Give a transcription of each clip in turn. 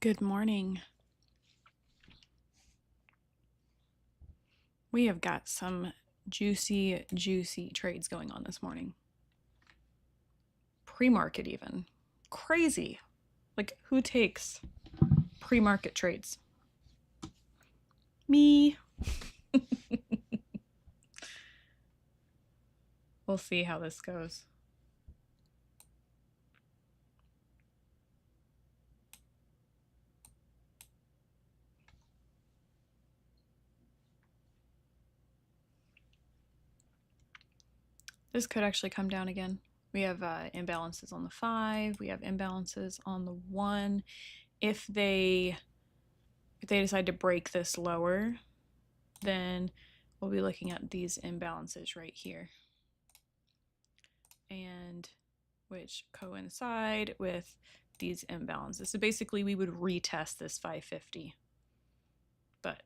Good morning. We have got some juicy trades going on this morning. Pre-market even. Crazy. Like, who takes pre-market trades? Me. We'll see how this goes. This could actually come down again. We have imbalances on the 5. We have imbalances on the 1. If they decide to break this lower, then we'll be looking at these imbalances right here, and which coincide with these imbalances. So basically we would retest this 550, but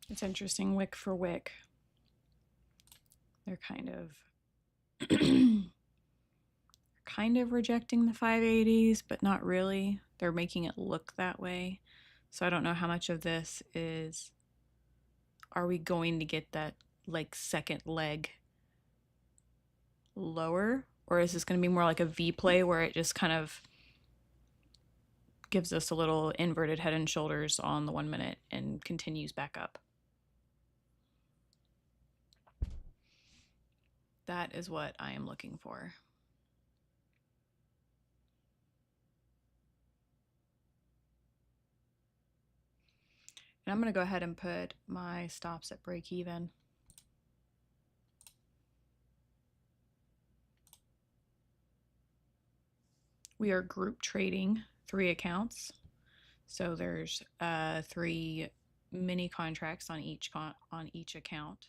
it's interesting. Wick for wick, they're kind of rejecting the 580s, but not really. They're making it look that way. So I don't know how much of this is, are we going to get that like second leg lower, or is this going to be more like a V play where it just kind of gives us a little inverted head and shoulders on the 1 minute and continues back up? That is what I am looking for. And I'm going to go ahead and put my stops at break even. We are group trading 3 accounts. So there's 3 mini contracts on each account.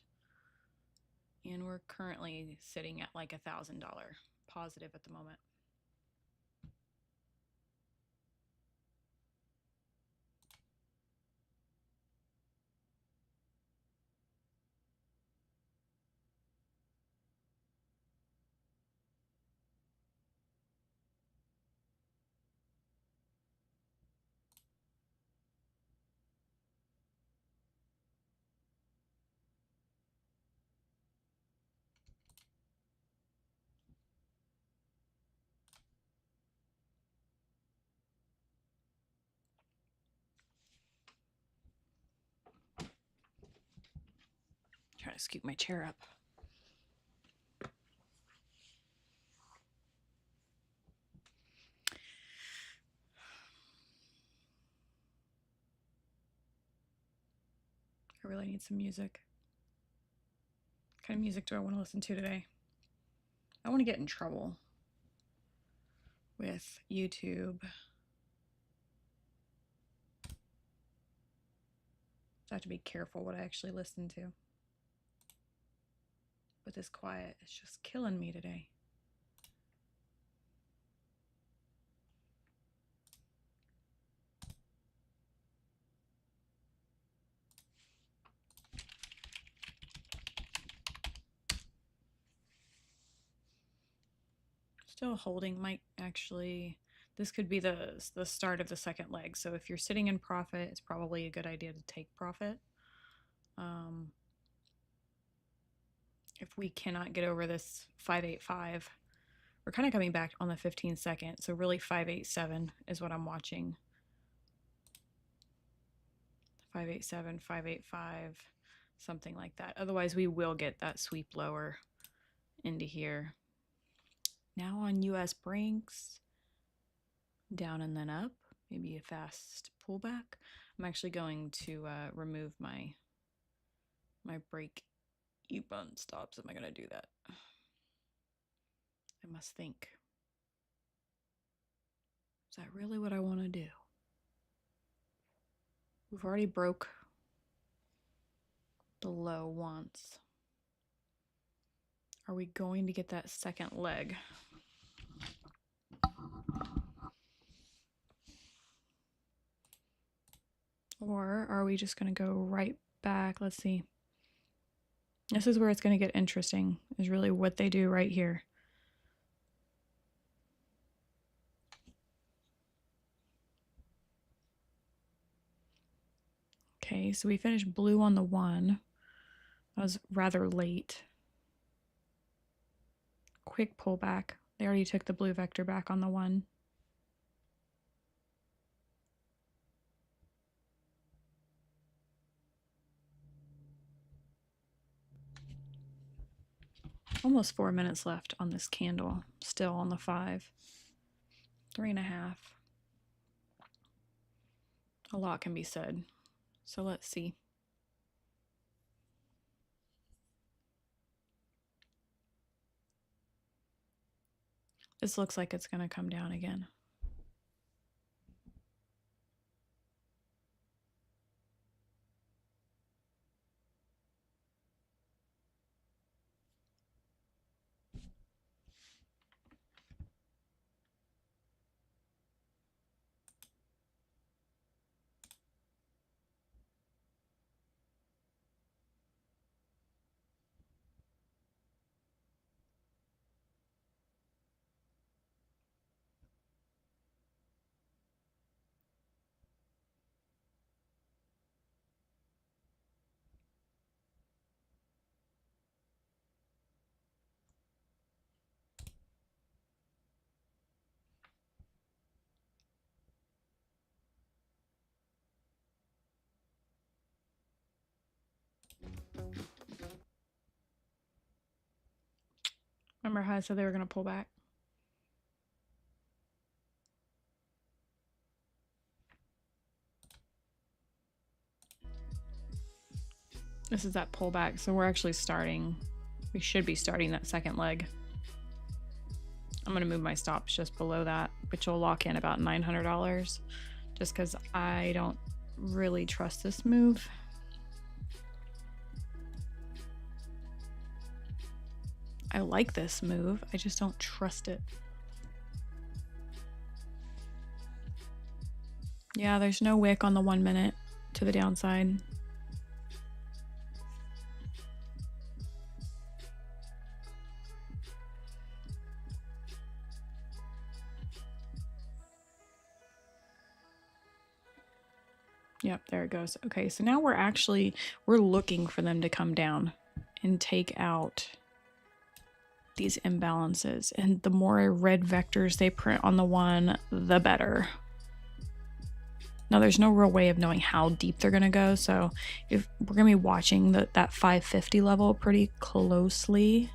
And we're currently sitting at like $1,000 positive at the moment. Try to scoop my chair up. I really need some music. What kind of music do I want to listen to today? I want to get in trouble with YouTube. I have to be careful what I actually listen to. But this quiet is just killing me today. Still holding. Might actually, this could be the start of the second leg. So if you're sitting in profit, it's probably a good idea to take profit. If we cannot get over this 585, we're kind of coming back on the 15 second. So really 587 is what I'm watching. 587, 585, something like that. Otherwise, we will get that sweep lower into here. Now on US Brinks, down and then up, maybe a fast pullback. I'm actually going to remove my break even stops. Am I going to do that? I must think. Is that really what I want to do? We've already broke the low once. Are we going to get that second leg? Or are we just going to go right back? Let's see. This is where it's going to get interesting, is really what they do right here. Okay, so we finished blue on the 1. That was rather late. Quick pullback. They already took the blue vector back on the 1. Almost 4 minutes left on this candle. Still on the 5. 3.5. A lot can be said. So let's see. This looks like it's going to come down again. Remember how I said they were going to pull back? This is that pullback, so we're actually starting. We should be starting that second leg. I'm going to move my stops just below that, which will lock in about $900, just because I don't really trust this move. I like this move, I just don't trust it. Yeah, there's no wick on the 1 minute to the downside. Yep, there it goes. Okay, so now we're looking for them to come down and take out these imbalances. And the more red vectors they print on the 1, the better. Now, there's no real way of knowing how deep they're going to go. So if we're going to be watching that 550 level pretty closely.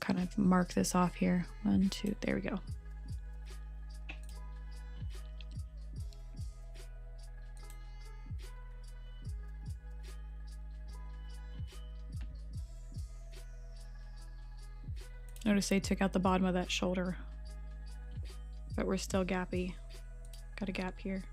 Kind of mark this off here. 1, 2, there we go. Notice they took out the bottom of that shoulder, but we're still gappy. Got a gap here.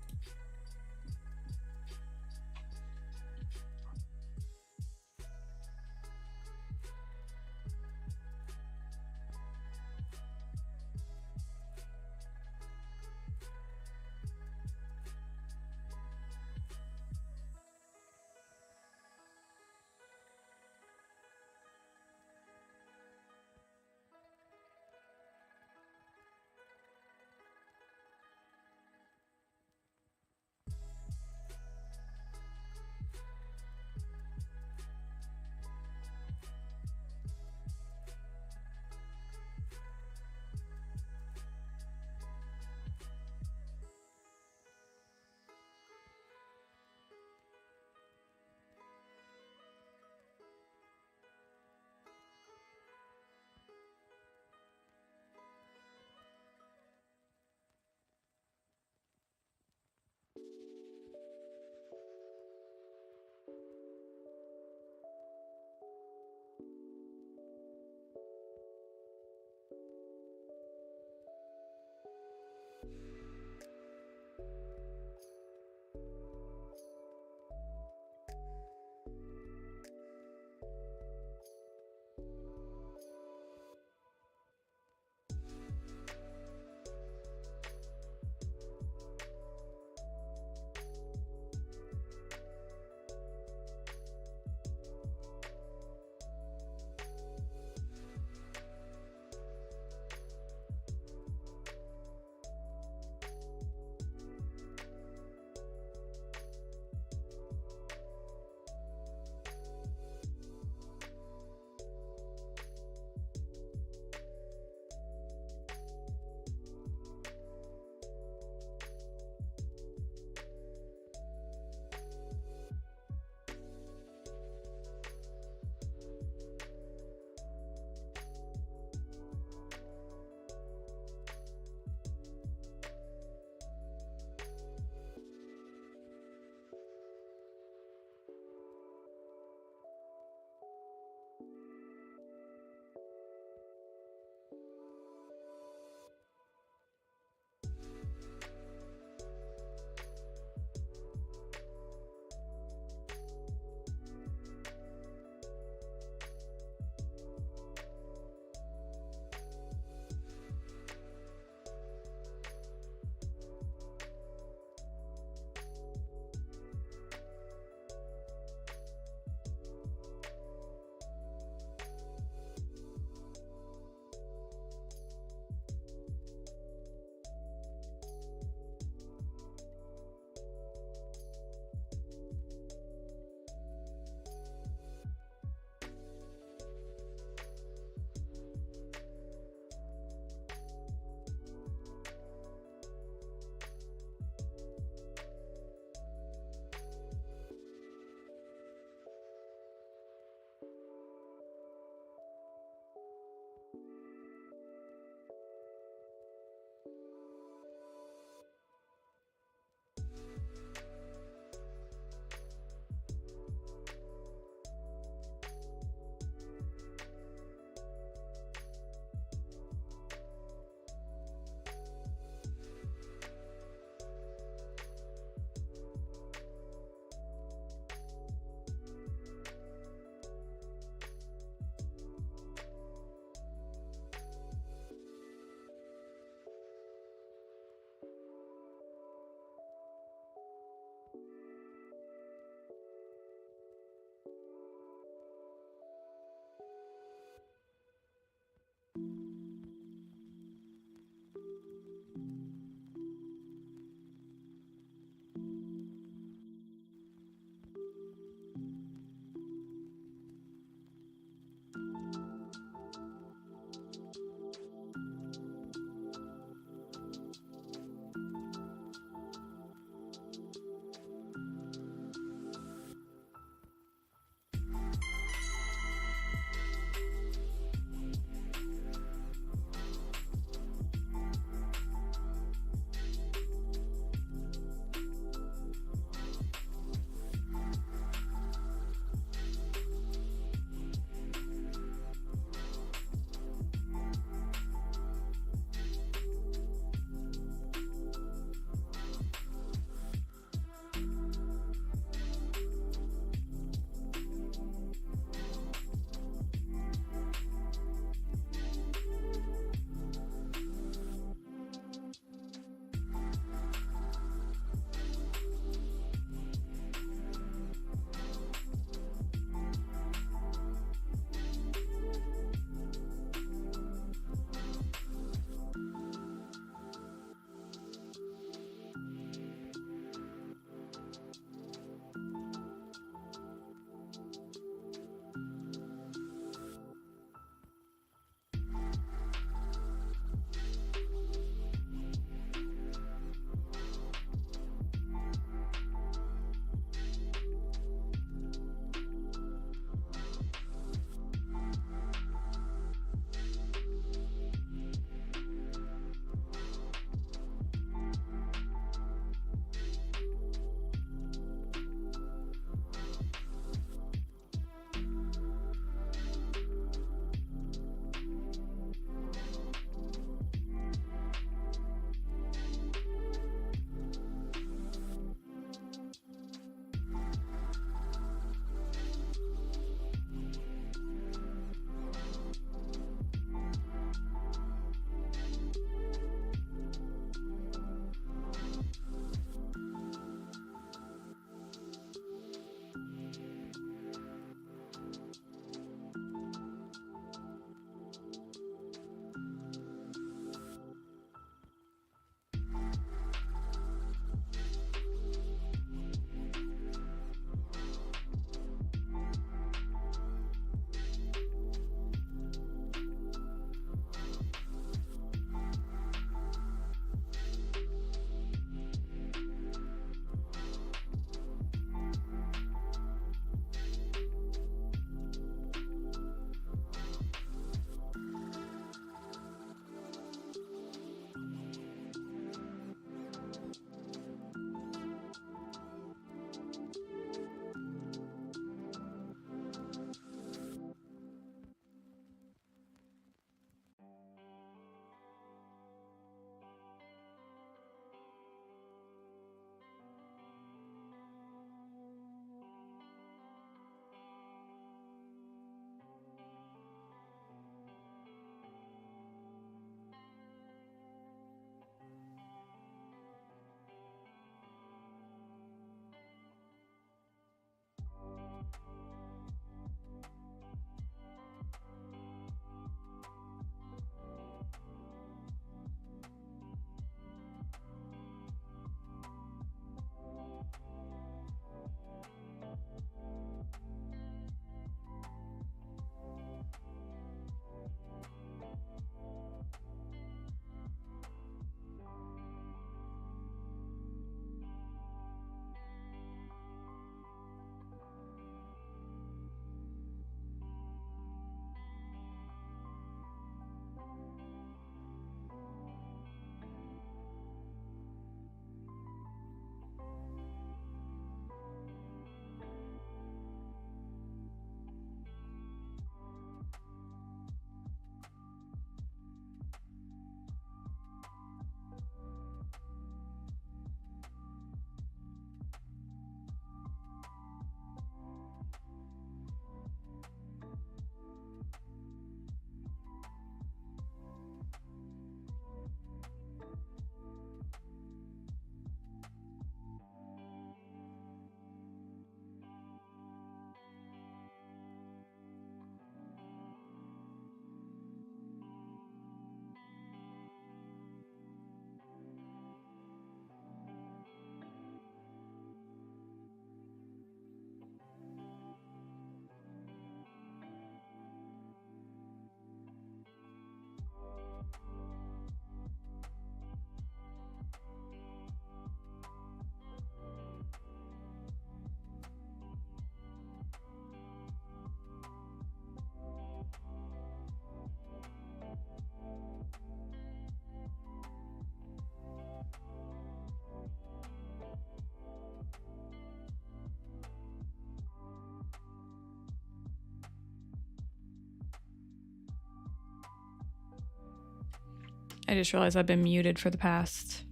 I just realized I've been muted for the past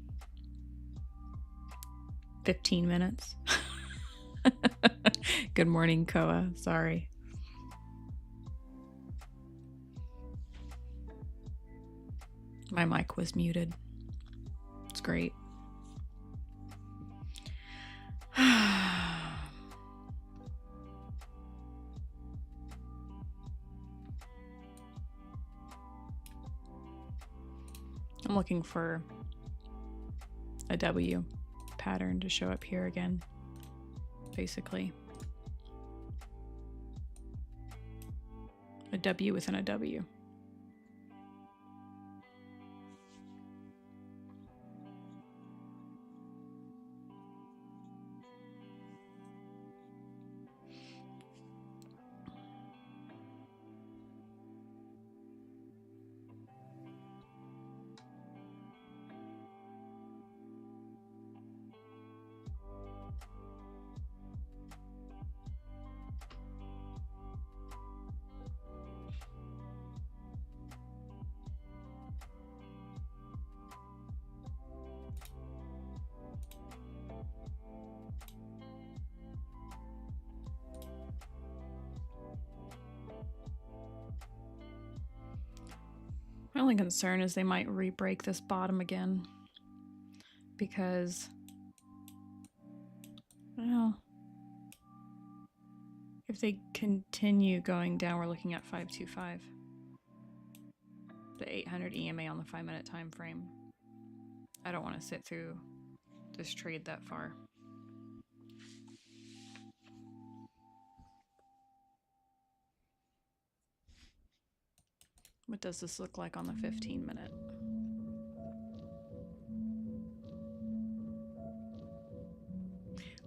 15 minutes. Good morning, Koa. Sorry. My mic was muted. It's great. I'm looking for a W pattern to show up here again, basically. A W within a W. My only concern is they might re-break this bottom again, because, well, if they continue going down, we're looking at 525, the 800 EMA on the 5-minute time frame. I don't want to sit through this trade that far. What does this look like on the 15-minute?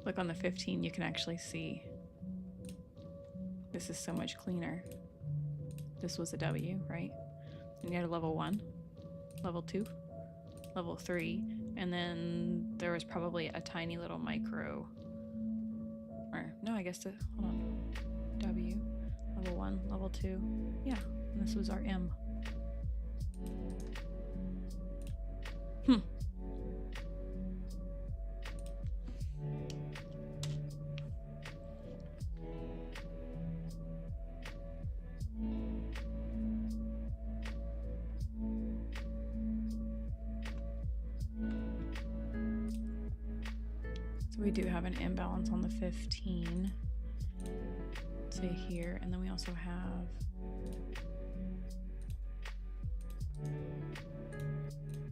Look, on the 15, you can actually see this is so much cleaner. This was a W, right? And you had a level 1, level 2, level 3, and then there was probably a tiny little micro, or no, I guess hold on, W, level 1, level 2, yeah, and this was our M. So we do have an imbalance on the 15, say here, and then we also have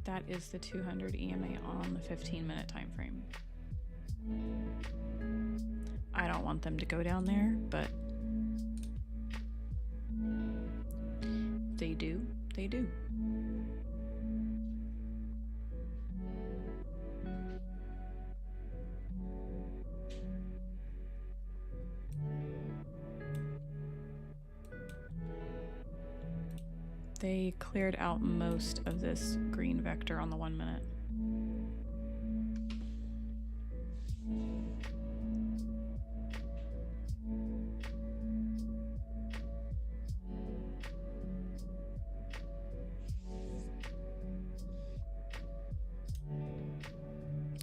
that is the 200 EMA on the 15-minute time frame. I don't want them to go down there, but they do, they do. They cleared out most of this green vector on the 1 minute.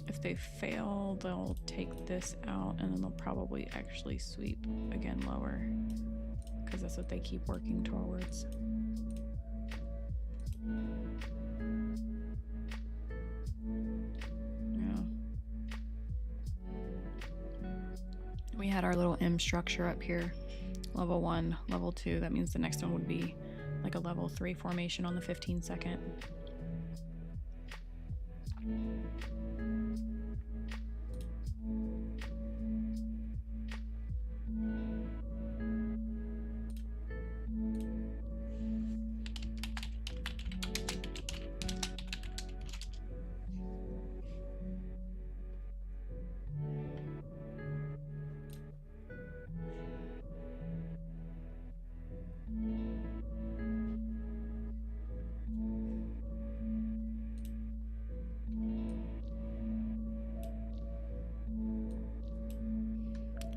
If they fail, they'll take this out and then they'll probably actually sweep again lower, because that's what they keep working towards. Yeah. We had our little M structure up here, level 1, level 2. That means the next one would be like a level 3 formation on the 15-second.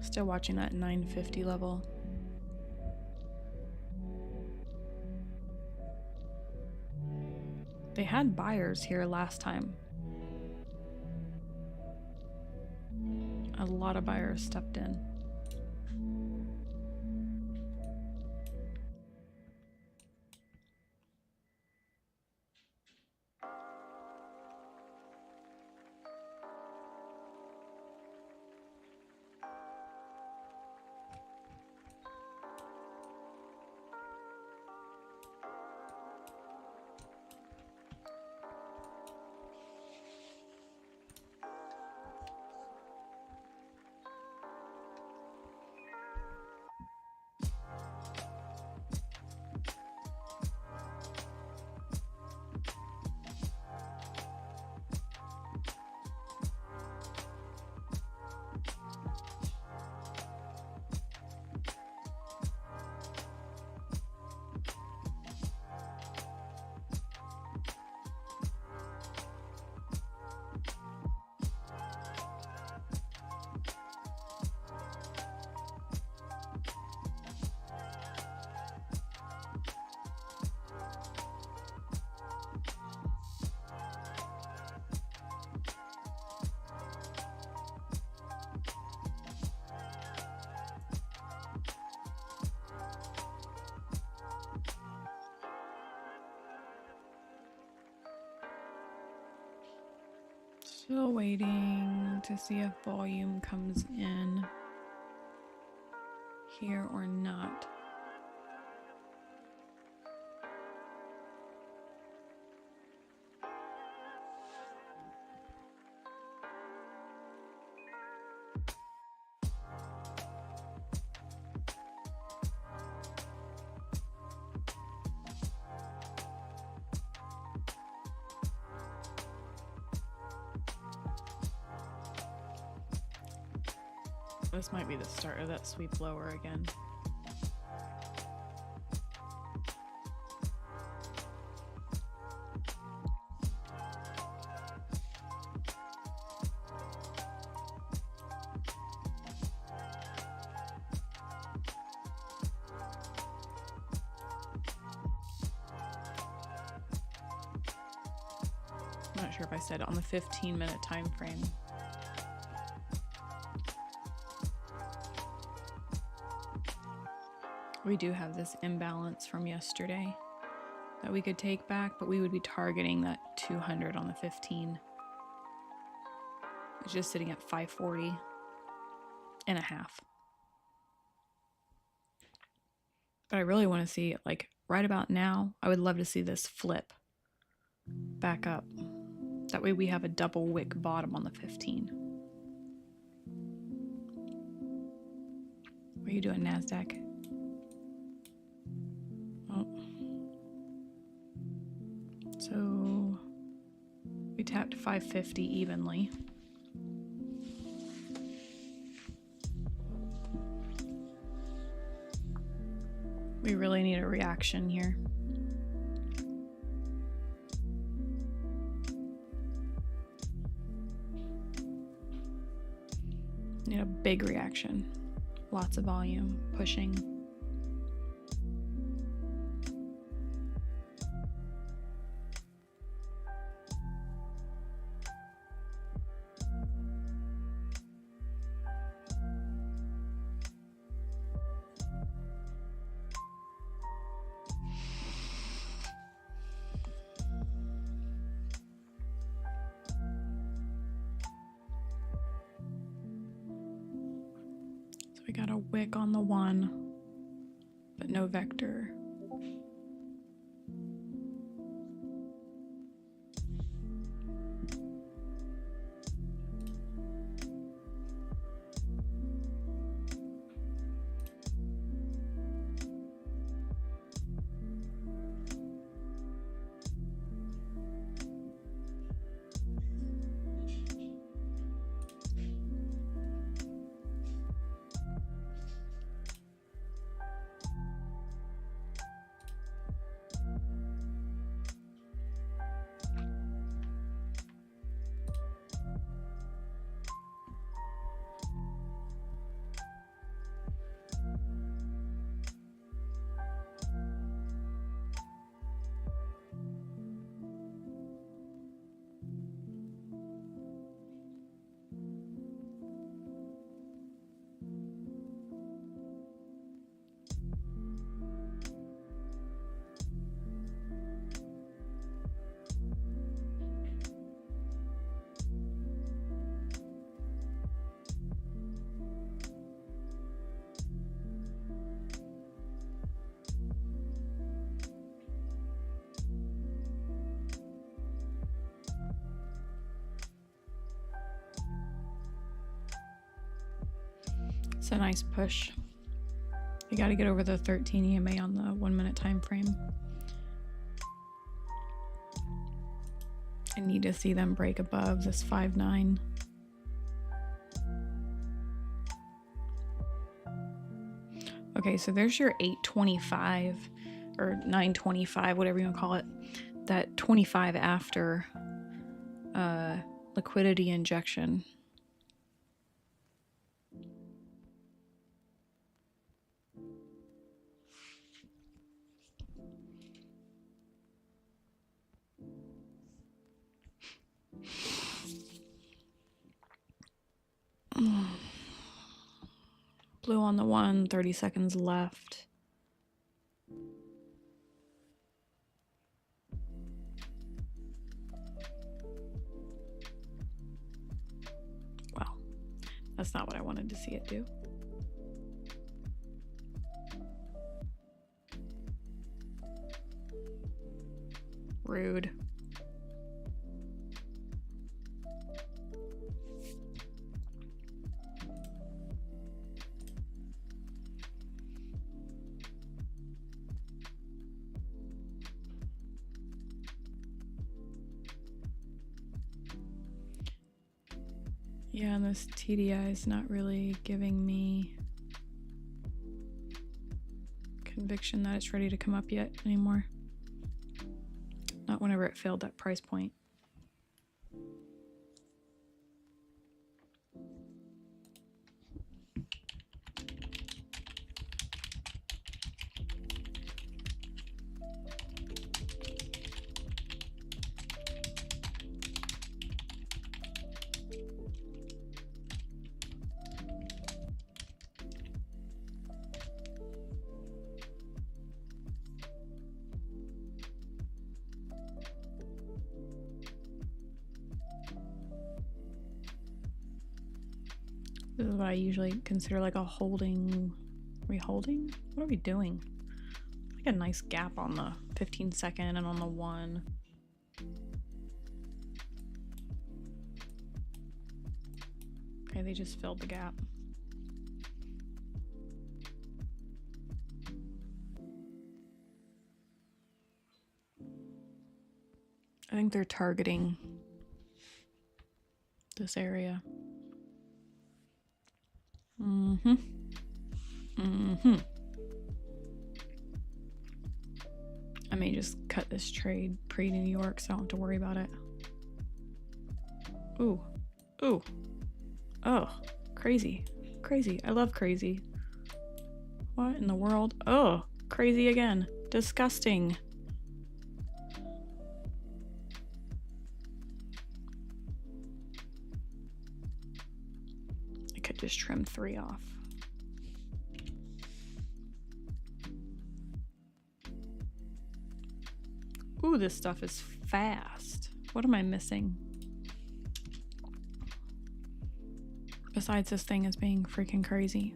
Still watching that 950 level. They had buyers here last time. A lot of buyers stepped in. Still waiting to see if volume comes in here or not. This might be the start of that sweep lower again. I'm not sure if I said on the 15-minute time frame. We do have this imbalance from yesterday that we could take back, but we would be targeting that 200 on the 15. It's just sitting at 540 and a half. But I really want to see, like, right about now, I would love to see this flip back up. That way we have a double wick bottom on the 15. What are you doing, Nasdaq? Oh. So we tapped 550 evenly. We really need a reaction here. Need a big reaction. Lots of volume, pushing. We got a wick on the 1, but no vector. a nice push. You got to get over the 13 EMA on the 1 minute time frame. I need to see them break above this 5.9. Okay, so there's your 825 or 925, whatever you want to call it. That 25 after liquidity injection. Blue on the 1, 30 seconds left. Wow, that's not what I wanted to see it do. Rude. Yeah, and this TDI is not really giving me conviction that it's ready to come up yet anymore. Not whenever it failed that price point. This is what I usually consider like a holding. Are we holding? What are we doing? Like a nice gap on the 15-second and on the 1. Okay, they just filled the gap. I think they're targeting this area. I may just cut this trade pre-New York so I don't have to worry about it. Ooh. Ooh. Oh, crazy. Crazy. I love crazy. What in the world? Oh, crazy again. Disgusting. I could just trim 3 off. Ooh, this stuff is fast. What am I missing? Besides this thing as being freaking crazy.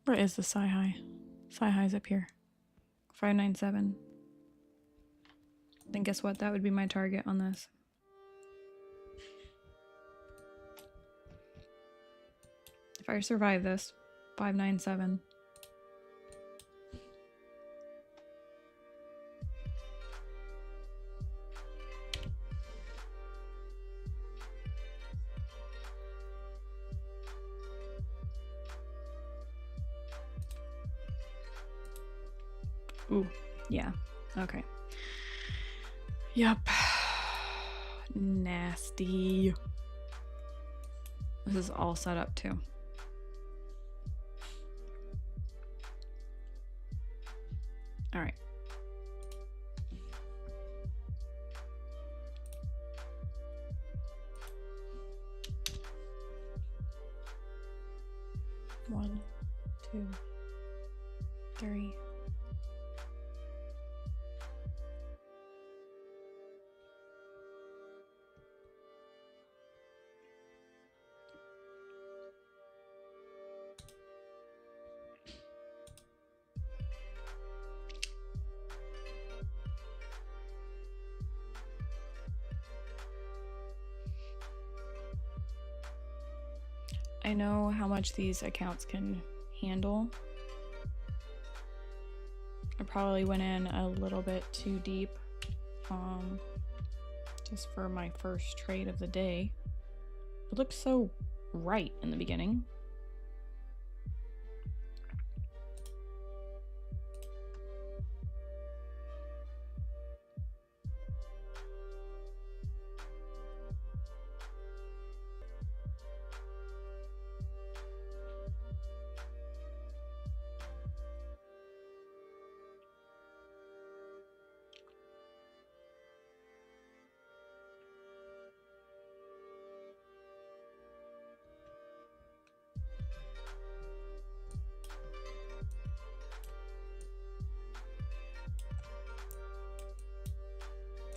Where is the Psi high? Psi high's up here. 597. Then guess what? That would be my target on this. If I survive this, 597. Ooh, yeah, okay. Yep. Nasty. This is all set up too. All right. One, two, three. I know how much these accounts can handle. I probably went in a little bit too deep, just for my first trade of the day. It looked so right in the beginning.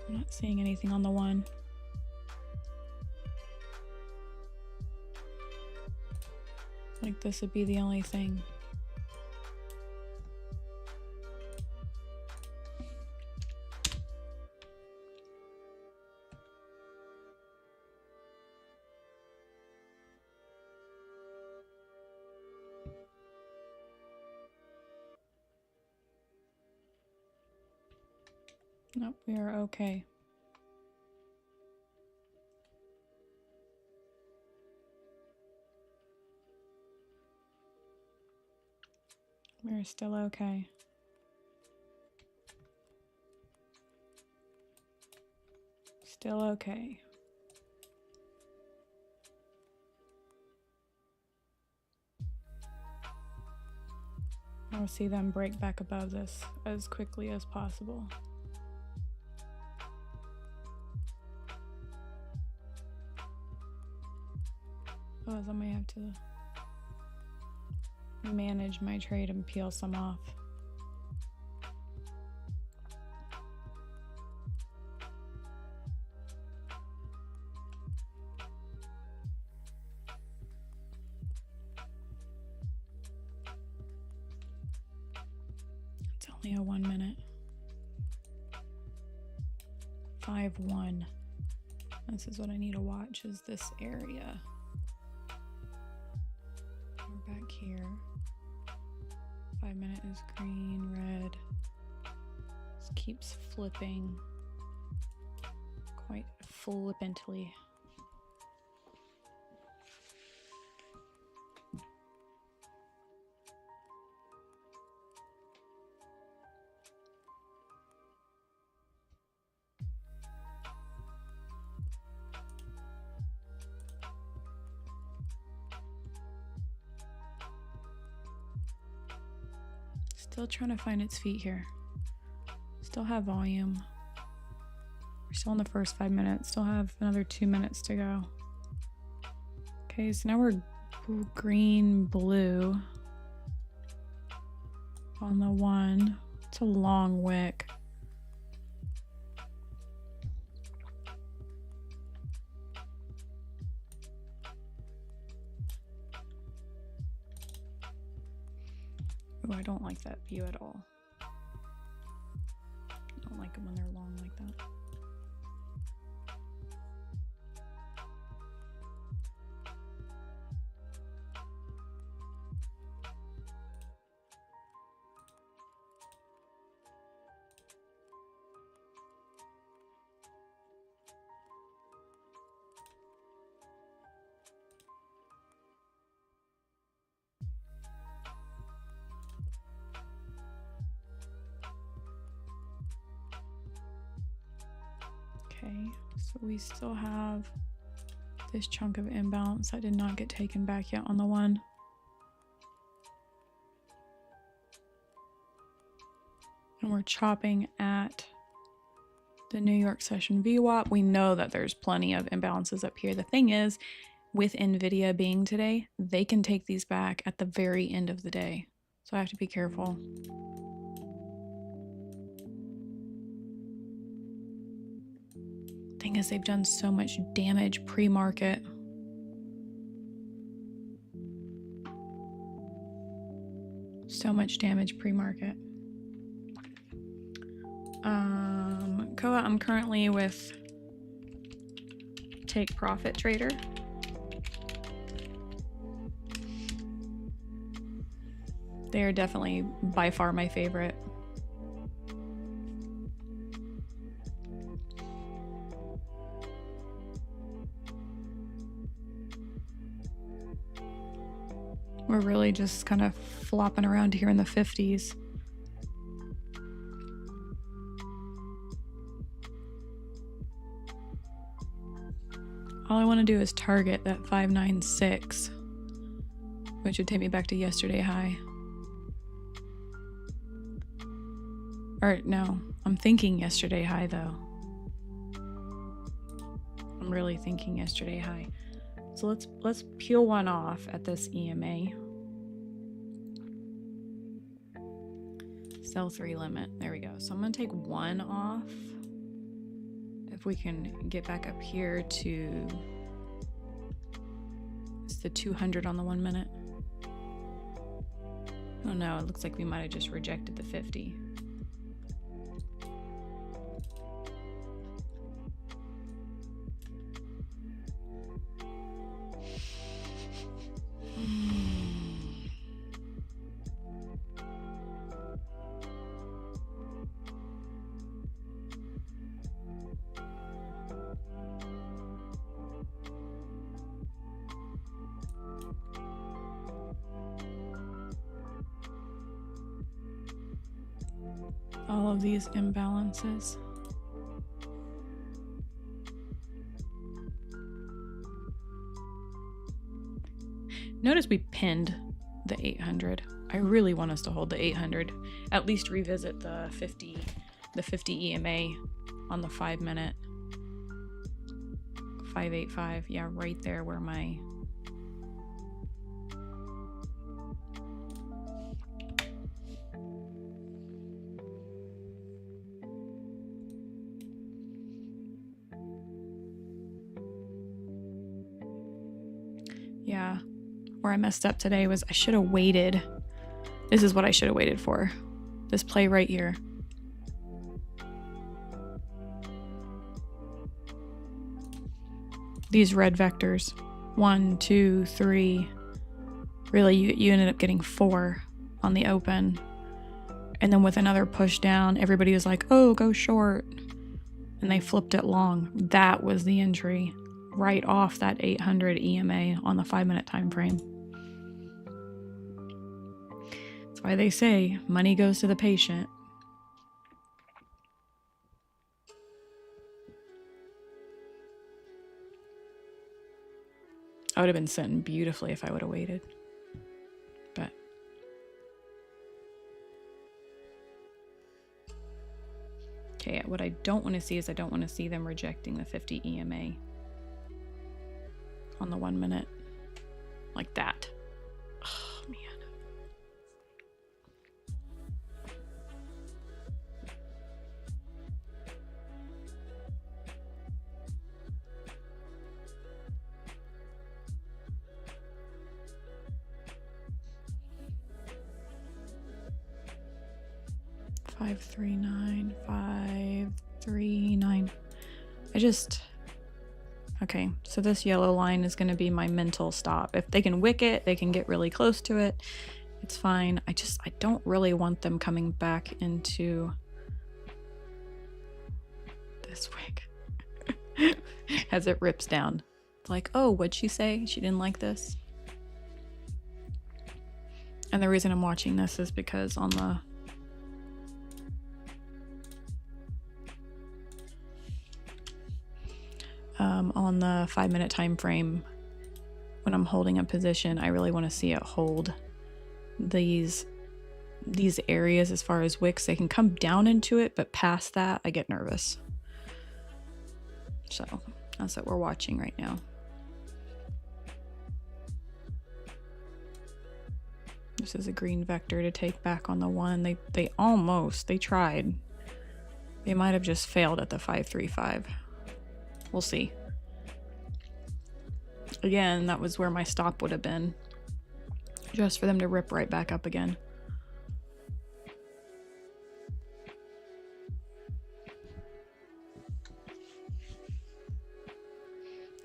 I'm not seeing anything on the one. Like this would be the only thing. Nope, we are okay. We're still okay. Still okay. I'll see them break back above this as quickly as possible. Otherwise, I may have to manage my trade and peel some off. It's only a 1 minute. 5-1. This is what I need to watch, is this area. We're back here. 5 minute is green, red. This keeps flipping quite flippantly. Still trying to find its feet here. Still have volume. We're still in the first 5 minutes. Still have another 2 minutes to go. Okay, so now we're green, blue on the one. It's a long wick. Oh, I don't like that view at all. I don't like them when they're long like that. Okay, so we still have this chunk of imbalance that did not get taken back yet on the one. And we're chopping at the New York session VWAP. We know that there's plenty of imbalances up here. The thing is, with NVIDIA being today, they can take these back at the very end of the day. So I have to be careful. Thing is, they've done so much damage pre-market. So much damage pre-market. Koa, I'm currently with Take Profit Trader. They are definitely by far my favorite. We're really just kind of flopping around here in the 50s. All I want to do is target that 596, which would take me back to yesterday high. Or no, I'm thinking yesterday high though. I'm really thinking yesterday high. So let's peel one off at this EMA. Sell 3 limit. There we go. So I'm going to take one off. If we can get back up here to, it's the 200 on the 1 minute. Oh no, it looks like we might have just rejected the 50. All of these imbalances. Notice we pinned the 800. I really want us to hold the 800. At least revisit the 50 EMA on the 5 minute. 585. Yeah, right there where my where I messed up today was I should have waited. This is what I should have waited for. This play right here. These red vectors. 1, 2, 3. Really, you ended up getting 4 on the open. And then with another push down, everybody was like, oh, go short. And they flipped it long. That was the entry. Right off that 800 EMA on the 5 minute time frame. That's why they say money goes to the patient. I would have been sitting beautifully if I would have waited. But okay, what I don't want to see is I don't want to see them rejecting the 50 EMA on the 1 minute like that. Oh man. Five, 3, 9, 5, 3, 9. Okay, so this yellow line is going to be my mental stop. If they can wick it, they can get really close to it. It's fine. I don't really want them coming back into this wick as it rips down. It's like, oh, what'd she say? She didn't like this. And the reason I'm watching this is because on the 5 minute time frame, when I'm holding a position, I really want to see it hold these areas as far as wicks. They can come down into it, but past that, I get nervous. So that's what we're watching right now. This is a green vector to take back on the 1. They tried. They might have just failed at the 535. We'll see. Again, that was where my stop would have been. Just for them to rip right back up again.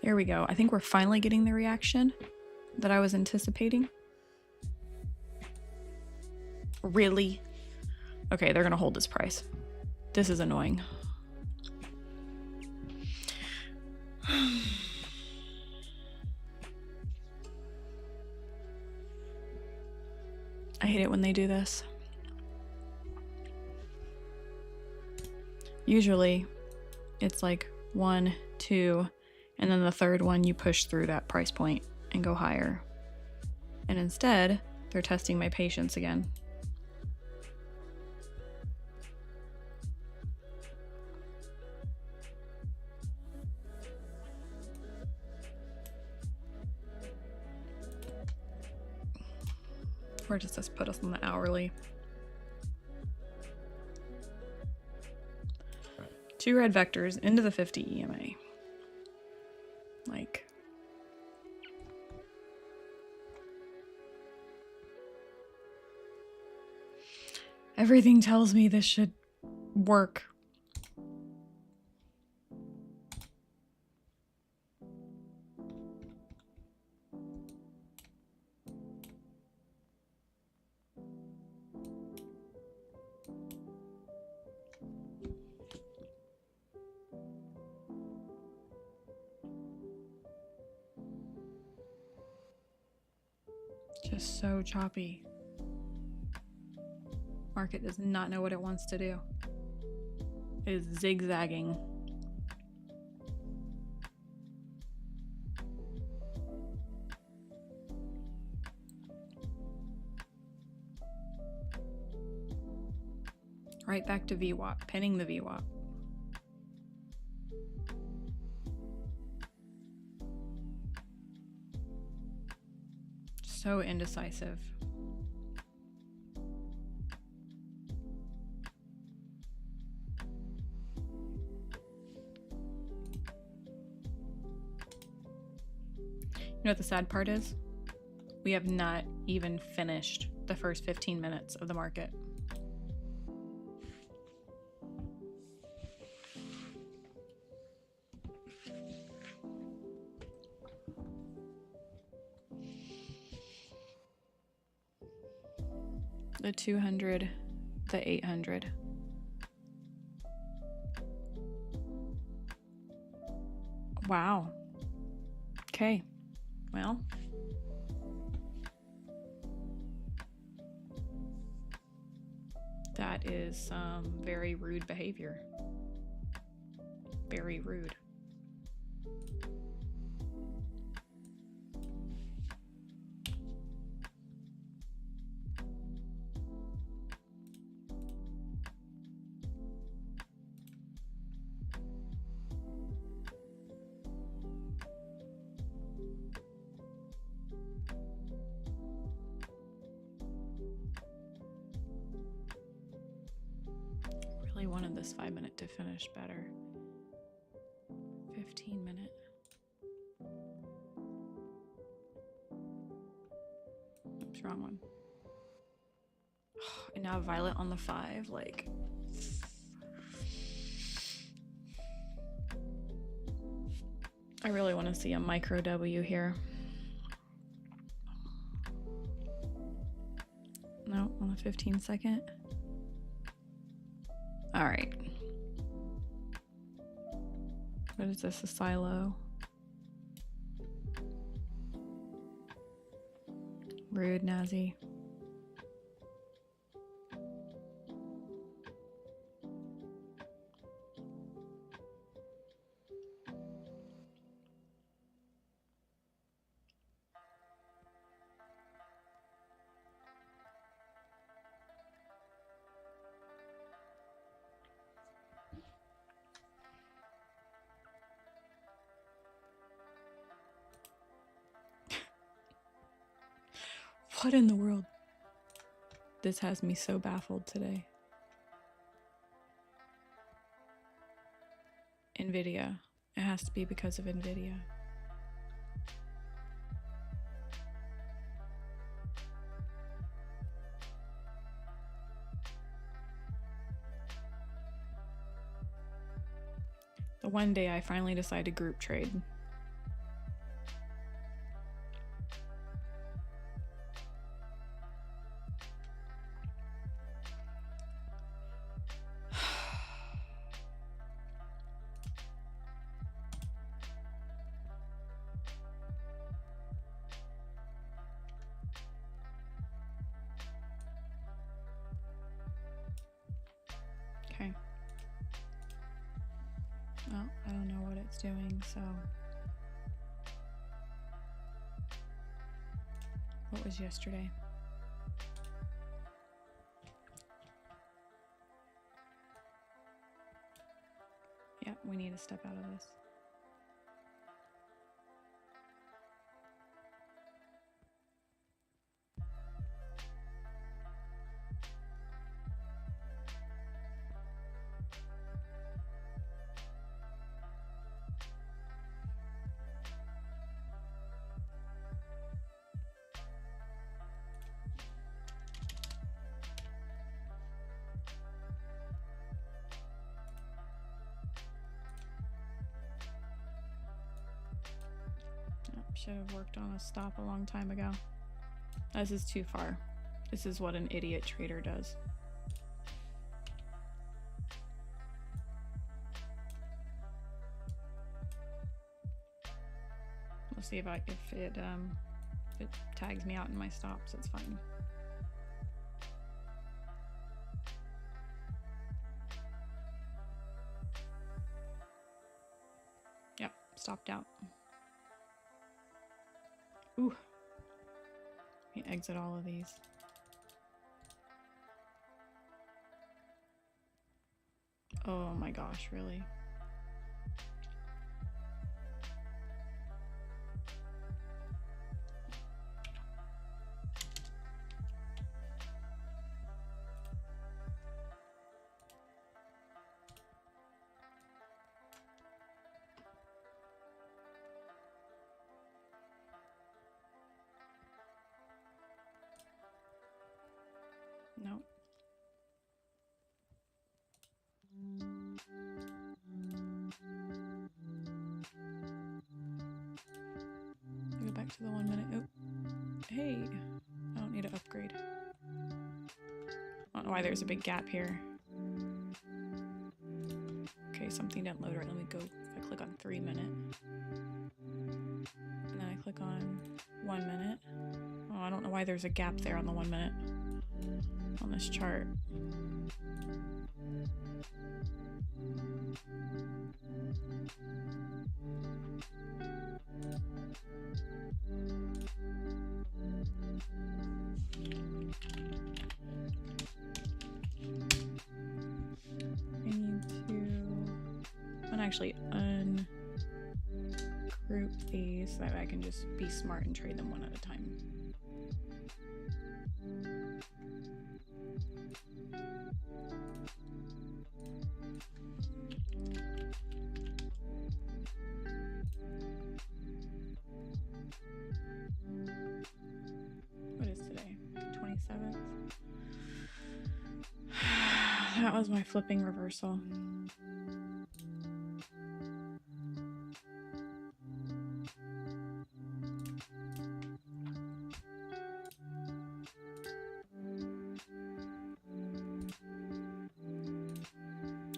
There we go. I think we're finally getting the reaction that I was anticipating. Really? Okay, they're gonna hold this price. This is annoying. I hate it when they do this. Usually it's like 1, 2, and then the third one you push through that price point and go higher. And instead, they're testing my patience again. Where does this put us on the hourly? 2 red vectors into the 50 EMA. Like, everything tells me this should work. Just so choppy. Market does not know what it wants to do. It is zigzagging. Right back to VWAP, pinning the VWAP. So indecisive. You know what the sad part is? We have not even finished the first 15 minutes of the market. The 200, the 800. Wow. Okay. Well. That is some very rude behavior. Very rude. Really wanted this 5-minute to finish better. 15-minute. Oops, wrong one. And now violet on the 5, like. I really want to see a micro W here. No, on the 15-second. All right. What is this, a silo? Rude, Nazi. What in the world? This has me so baffled today. NVIDIA. It has to be because of NVIDIA. The one day I finally decide to group trade. it's doing, so. What was yesterday? Yeah, we need to step out of this. Should have worked on a stop a long time ago. This is too far. This is what an idiot trader does. We'll see if it tags me out in my stops. It's fine. Yep, stopped out. Ooh. Let me exit all of these. Oh my gosh, really? No. Go back to the 1 minute. Oh, hey, I don't need to upgrade. I don't know why there's a big gap here. Okay, something didn't load right. Let me go. If I click on 3 minute, and then I click on 1 minute. Oh, I don't know why there's a gap there on the 1 minute on this chart. I need to actually ungroup these so that I can just be smart and trade them one at a time. What is today? 27th? That was my flipping reversal.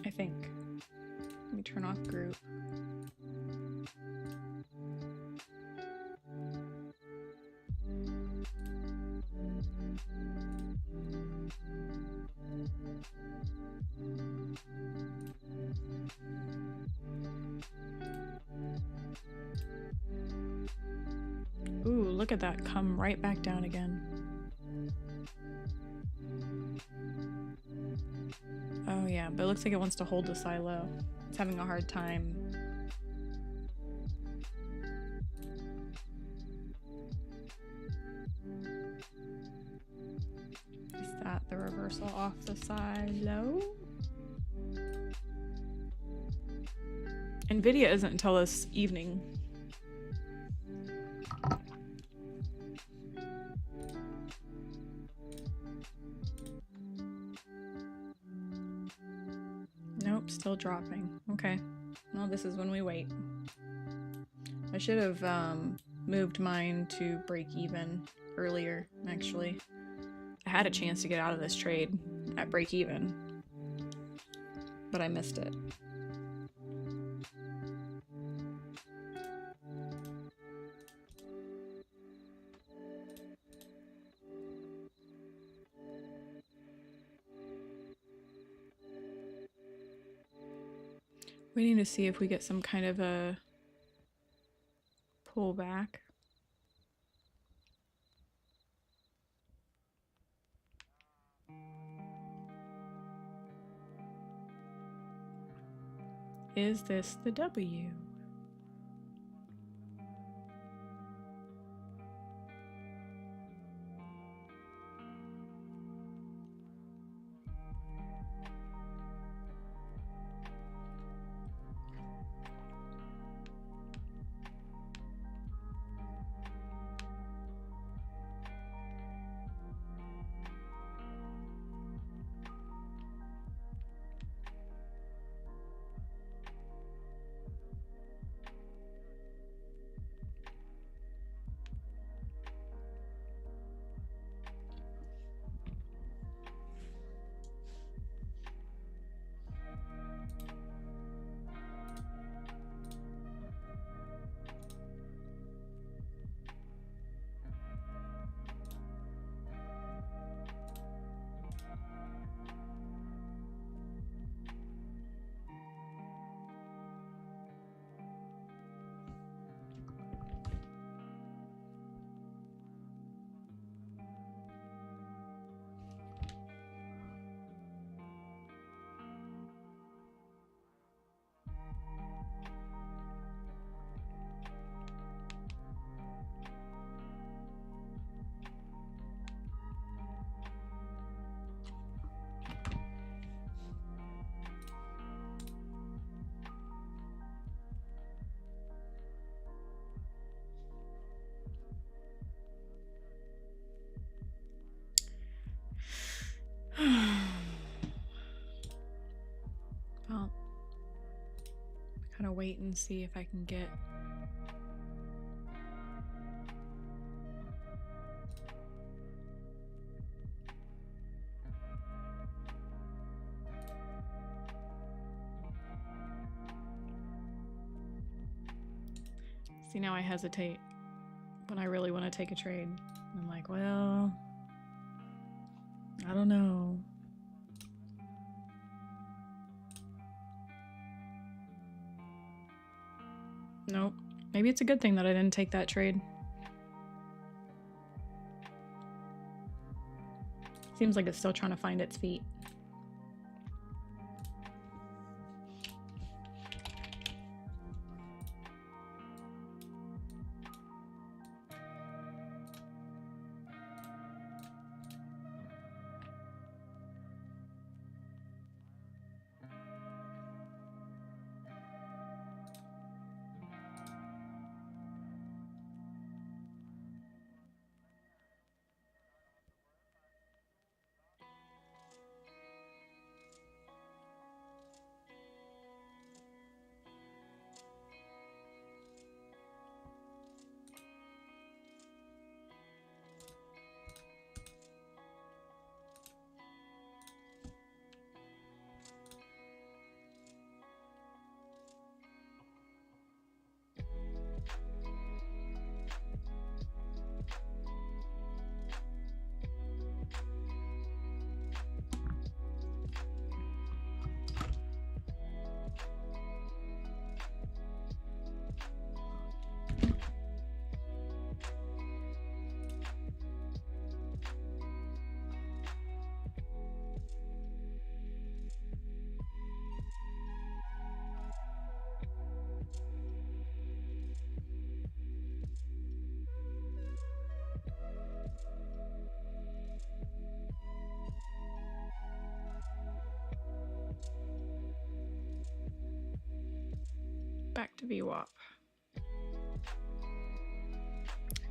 I think. Let me turn off group. Ooh, look at that come right back down again. Oh yeah, but it looks like it wants to hold the silo. It's having a hard time. Is that the reversal off the silo? NVIDIA isn't until this evening. Nope, still dropping. Okay. Well, this is when we wait. I should have moved mine to break even earlier, actually. I had a chance to get out of this trade at break even, but I missed it. We need to see if we get some kind of a pullback. Is this the W? Well, gotta wait and see if I can get see, now I hesitate when I really want to take a trade. I'm like, well, I don't know. Nope. Maybe it's a good thing that I didn't take that trade. Seems like it's still trying to find its feet. Back to VWAP.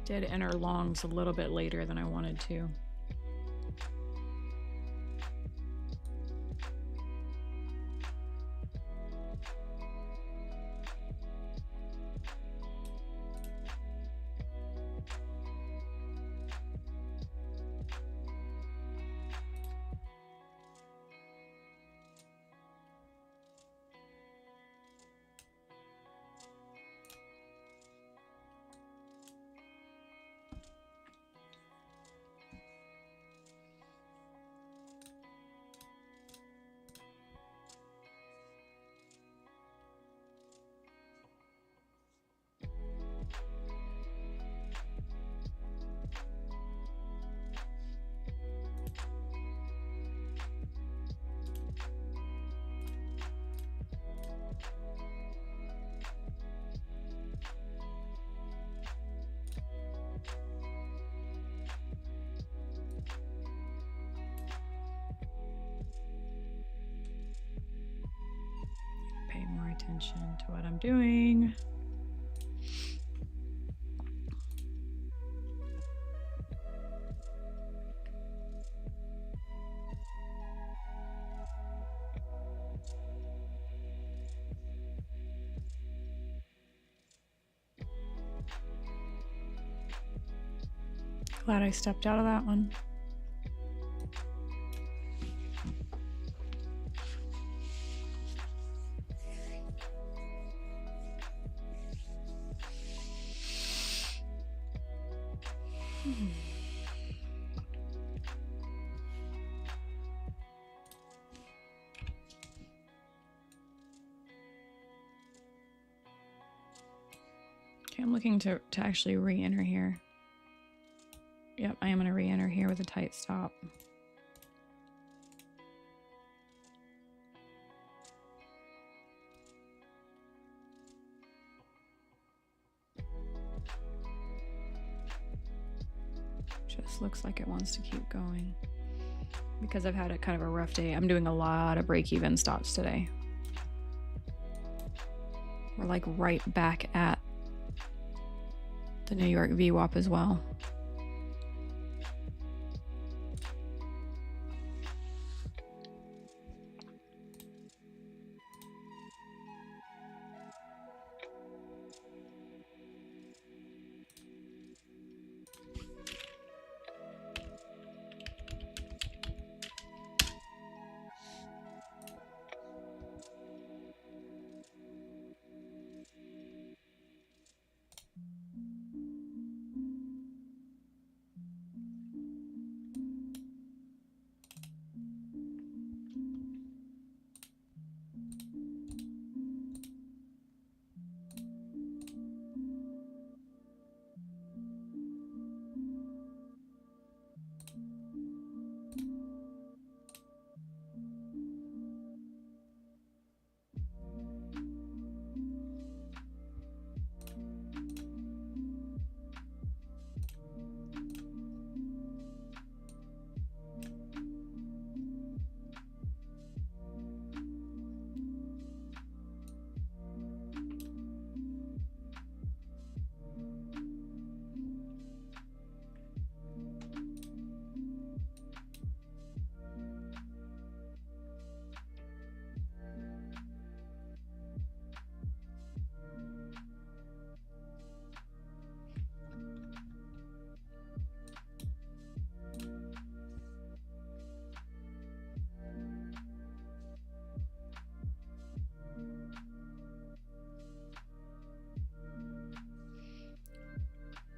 Did enter longs a little bit later than I wanted to. attention to what I'm doing. Glad I stepped out of that one. Okay, I'm looking to actually re-enter here. Yep, I am going to re-enter here with a tight stop. Just looks like it wants to keep going. Because I've had a kind of a rough day, I'm doing a lot of break-even stops today. We're like right back at the New York VWAP as well.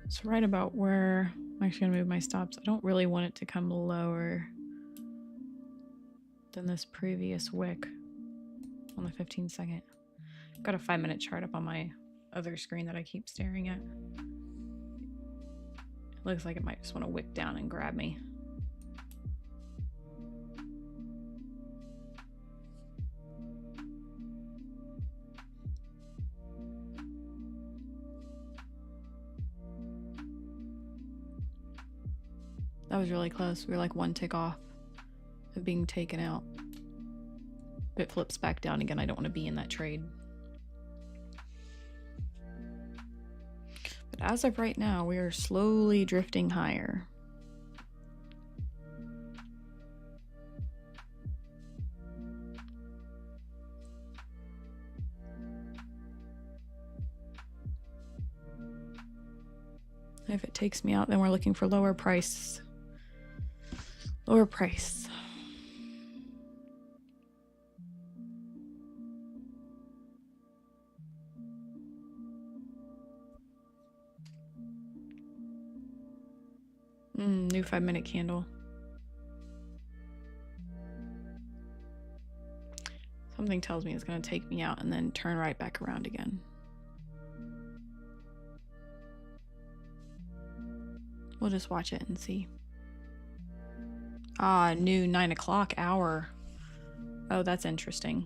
It's right about where I'm actually going to move my stops. I don't really want it to come lower than this previous wick on the 15-second. I've got a 5-minute chart up on my other screen that I keep staring at. It looks like it might just want to wick down and grab me. That was really close. We were like one tick off of being taken out. If it flips back down again, I don't want to be in that trade. But as of right now, we are slowly drifting higher. If it takes me out, then we're looking for lower price. Lower price. New 5-minute candle. Something tells me it's going to take me out and then turn right back around again. We'll just watch it and see. Ah, new 9 o'clock hour. Oh, that's interesting.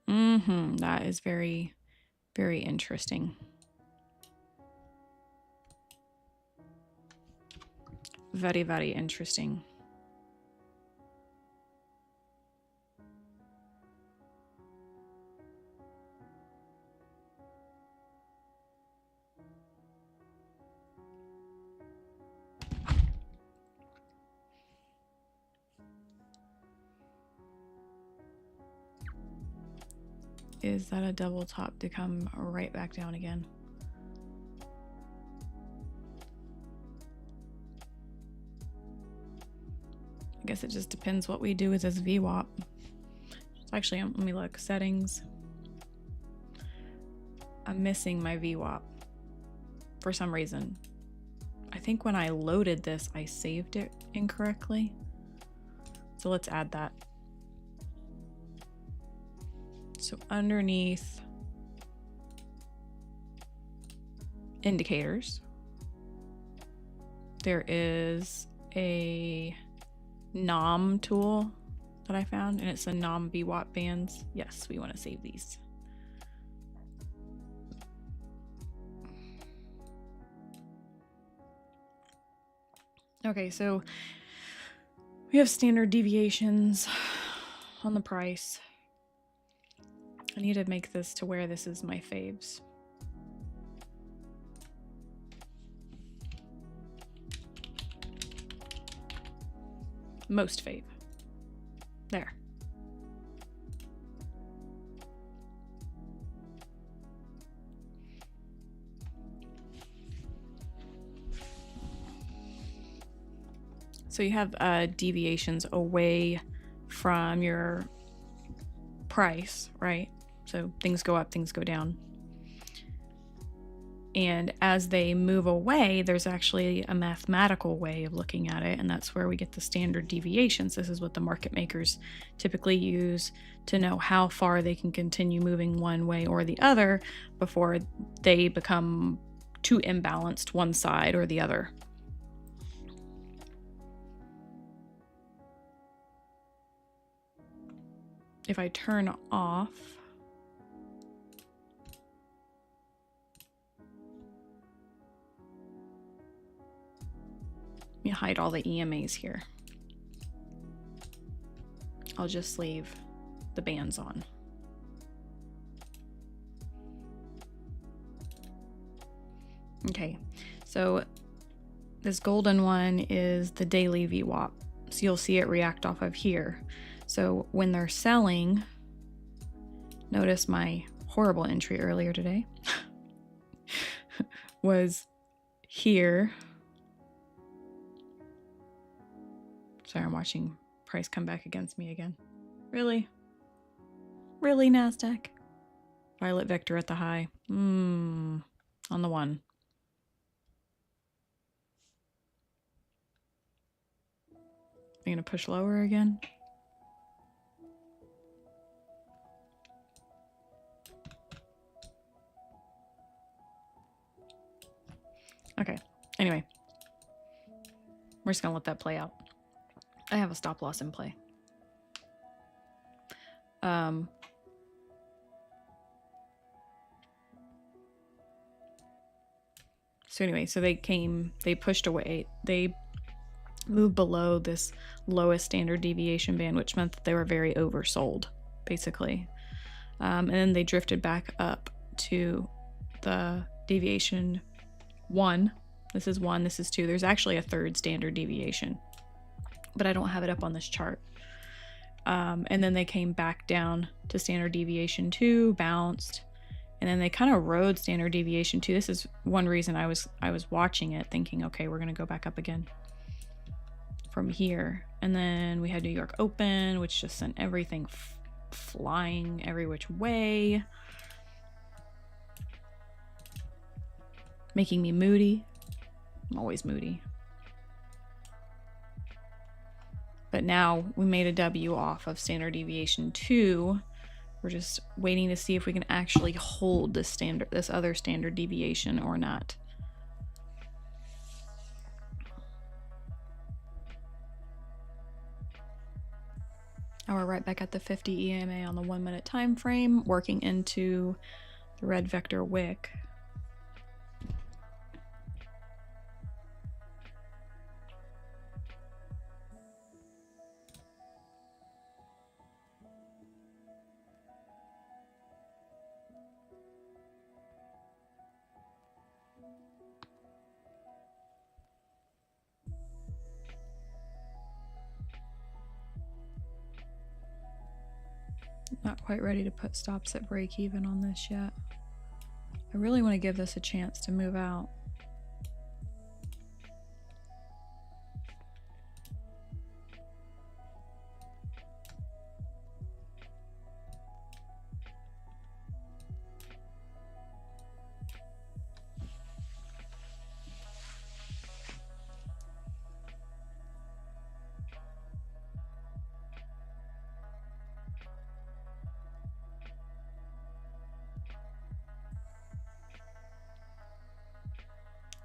That is very, very interesting. Very, very interesting. is that a double top to come right back down again? I guess it just depends what we do with this VWAP. Actually, let me look. Settings. I'm missing my VWAP for some reason. I think when I loaded this, I saved it incorrectly. So let's add that. So underneath indicators, there is a NOM tool that I found, and it's a NOM VWAP bands. Yes, we want to save these. Okay, so we have standard deviations on the price. I need to make this to where this is my faves. Most fave. There. So you have deviations away from your price, right? So things go up, things go down. And as they move away, there's actually a mathematical way of looking at it, and that's where we get the standard deviations. This is what the market makers typically use to know how far they can continue moving one way or the other before they become too imbalanced one side or the other. If I turn off let me hide all the EMAs here. I'll just leave the bands on. Okay, so this golden one is the daily VWAP. So you'll see it react off of here. So when they're selling, notice my horrible entry earlier today was here. Sorry, I'm watching price come back against me again. Really? Really, Nasdaq? Violet vector at the high. On the one. I'm gonna push lower again. Okay, anyway. We're just gonna let that play out. I have a stop loss in play. So anyway, so they pushed away, they moved below this lowest standard deviation band, which meant that they were very oversold, basically. And then they drifted back up to the deviation 1. This is 1, this is 2. There's actually a third standard deviation, but I don't have it up on this chart. And then they came back down to standard deviation 2, bounced, and then they kind of rode standard deviation 2. This is one reason I was watching it thinking, okay, we're gonna go back up again from here. And then we had New York Open, which just sent everything flying every which way, making me moody. I'm always moody. But now we made a W off of standard deviation 2. We're just waiting to see if we can actually hold this other standard deviation or not. Now we're right back at the 50 EMA on the 1 minute time frame, working into the red vector wick. Not quite ready to put stops at break even on this yet. I really want to give this a chance to move out.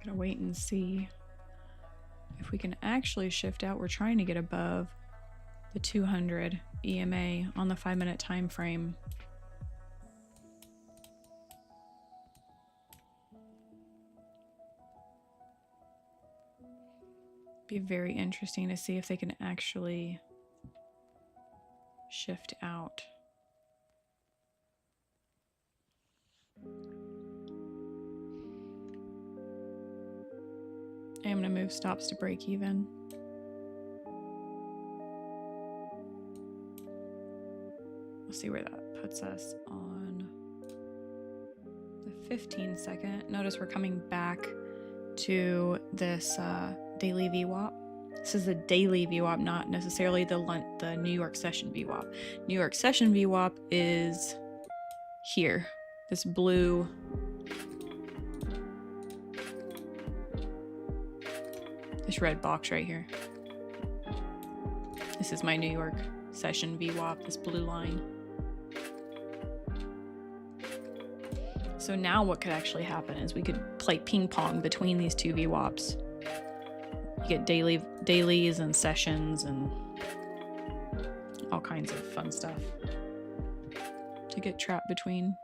Gonna wait and see if we can actually shift out. We're trying to get above the 200 EMA on the 5-minute time frame. Be very interesting to see if they can actually shift out. I'm going to move stops to break even. We'll see where that puts us on the 15-second. Notice we're coming back to this daily VWAP. This is the daily VWAP, not necessarily the New York session VWAP. New York session VWAP is here, this blue this red box right here. This is my New York session VWAP, this blue line. So now what could actually happen is we could play ping pong between these two VWAPs. You get dailies and sessions and all kinds of fun stuff to get trapped between.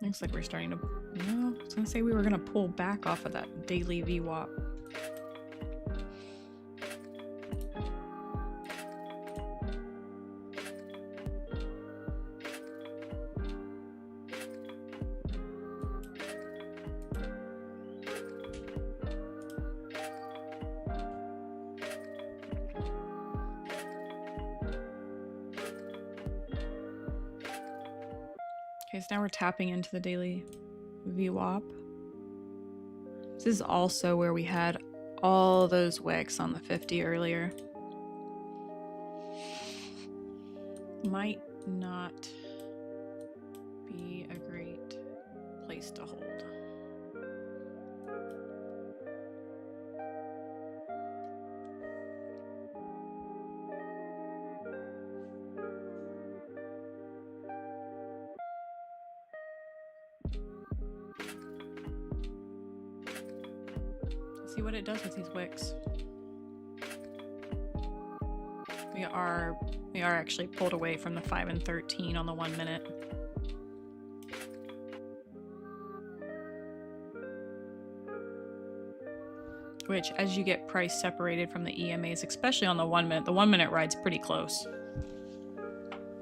Looks like we're starting to, no, I was gonna say we were gonna pull back off of that daily VWAP. Okay, so now we're tapping into the daily VWAP. This is also where we had all those wicks on the 50 earlier. Might not be a great place to hold. See what it does with these wicks. We are actually pulled away from the 5 and 13 on the 1 minute. Which, as you get price separated from the EMAs, especially on the 1 minute, the 1 minute ride's pretty close.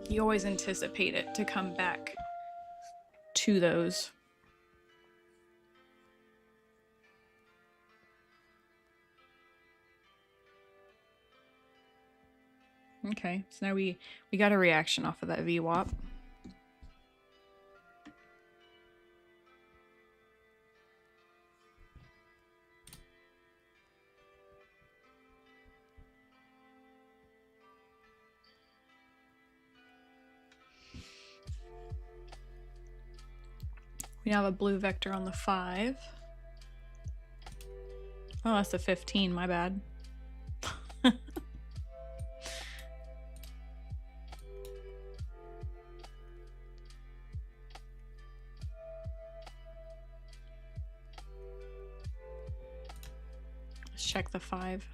You always anticipate it to come back to those. Okay, so now we got a reaction off of that VWAP. We now have a blue vector on the 5. Oh, that's the 15, my bad. Let's check the 5.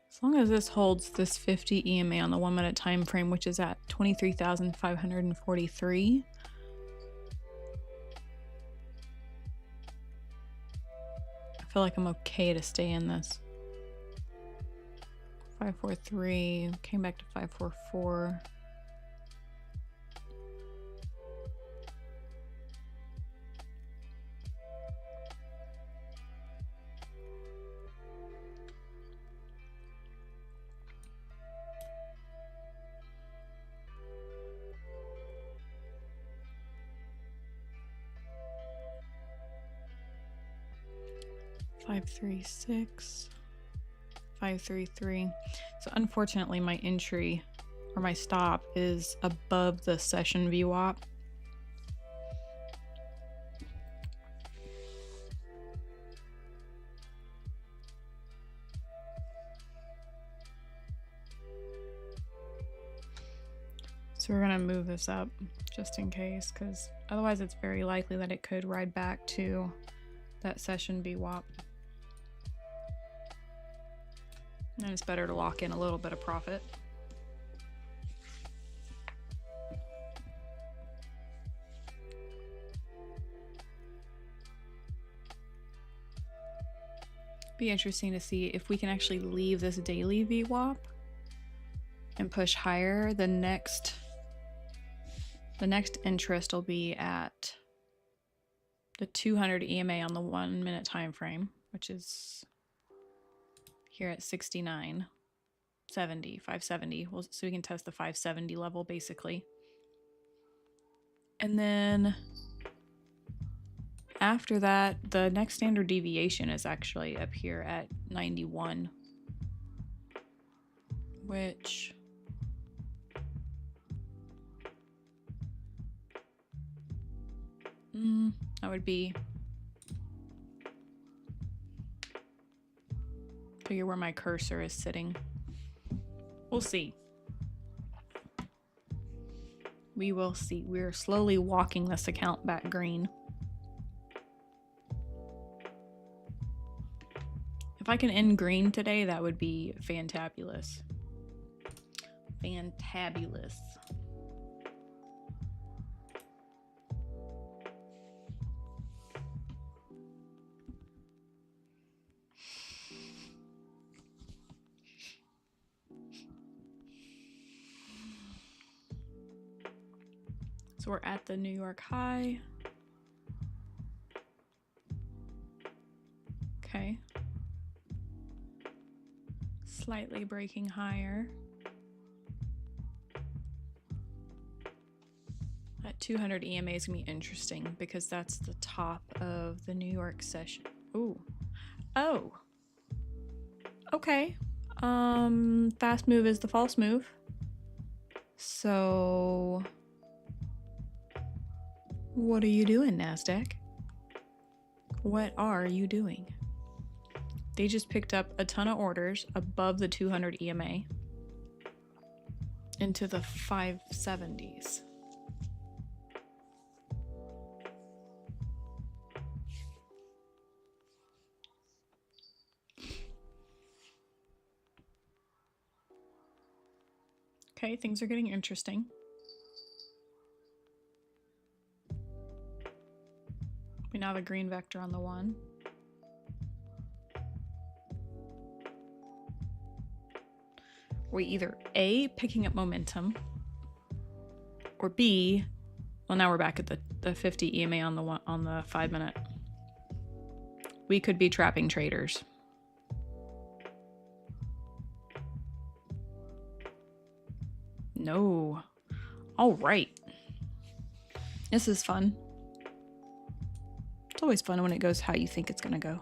As long as this holds this 50 EMA on the 1 minute time frame, which is at 23,543. I feel like I'm okay to stay in this. 543, came back to 544. Five, 3, 6, 5, 3, 3. So unfortunately my entry or my stop is above the session VWAP. So we're gonna move this up just in case, because otherwise it's very likely that it could ride back to that session VWAP. And it's better to lock in a little bit of profit. Be interesting to see if we can actually leave this daily VWAP and push higher. The next interest will be at the 200 EMA on the 1 minute time frame, which is here at 69.70, 570. So we can test the 570 level basically. And then after that, the next standard deviation is actually up here at 91, which that would be, figure where my cursor is sitting. We'll see. We will see. We're slowly walking this account back green. If I can end green today, that would be fantabulous. Fantabulous. So we're at the New York high. Okay. Slightly breaking higher. That 200 EMA is gonna be interesting because that's the top of the New York session. Ooh. Oh. Okay. Fast move is the false move. So what are you doing, Nasdaq? What are you doing? They just picked up a ton of orders above the 200 EMA into the 570s. Okay, things are getting interesting. We now the green vector on the 1. We either A, picking up momentum, or B, well, now we're back at the 50 EMA on the 5 minute. We could be trapping traders. No. All right. This is fun. It's always fun when it goes how you think it's going to go.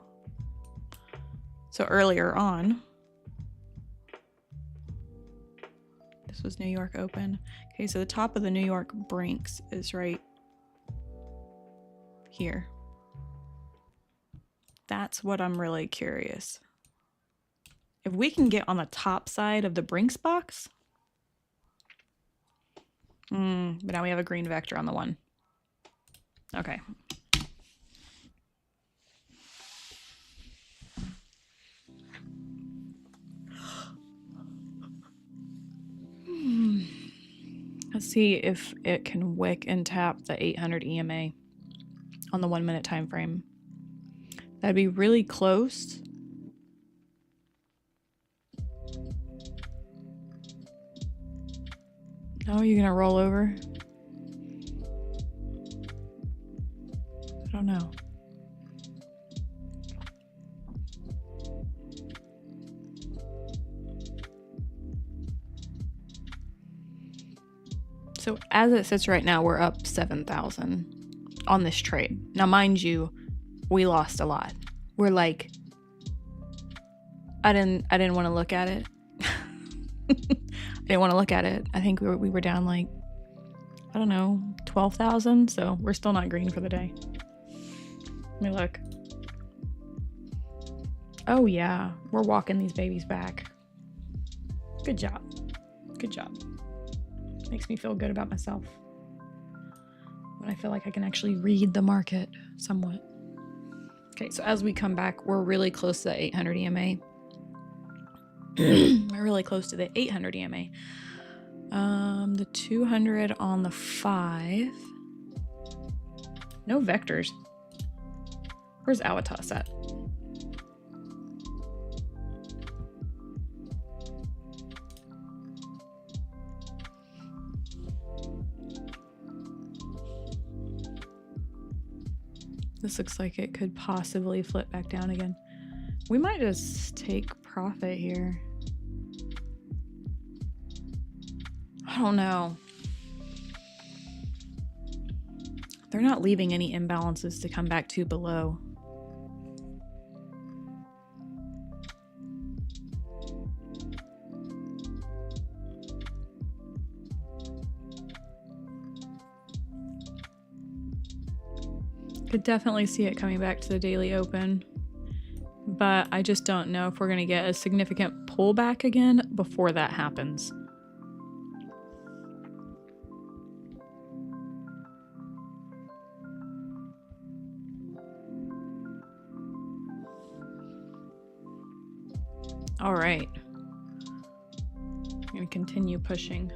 So earlier on, this was New York Open. Okay, so the top of the New York Brinks is right here. That's what I'm really curious. If we can get on the top side of the Brinks box, but now we have a green vector on the 1. Okay. Let's see if it can wick and tap the 800 EMA on the 1 minute time frame. That'd be really close. Oh, you're gonna roll over? I don't know. So as it sits right now, we're up 7,000 on this trade. Now, mind you, we lost a lot. We're like, I didn't want to look at it. I didn't want to look at it. I think we were down like, I don't know, 12,000. So we're still not green for the day. Let me look. Oh yeah, we're walking these babies back. Good job. Good job. Makes me feel good about myself when I feel like I can actually read the market somewhat. Okay, so as we come back, we're really close to the 800 EMA. We're really close to the 800 EMA. The 200 on the 5. No vectors. Where's Awatas at? This looks like it could possibly flip back down again. We might just take profit here. I don't know. They're not leaving any imbalances to come back to below. Could definitely see it coming back to the daily open, but I just don't know if we're going to get a significant pullback again before that happens. All right. I'm going to continue pushing.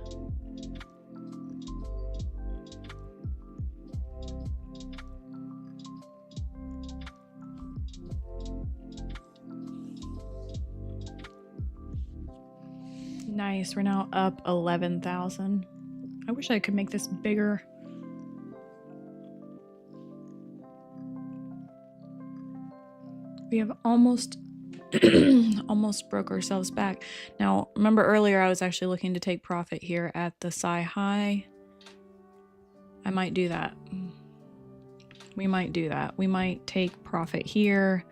Nice, we're now up 11,000. I wish I could make this bigger. We have almost broke ourselves back. Now, remember earlier I was actually looking to take profit here at the SI high. I might do that. We might do that. We might take profit here.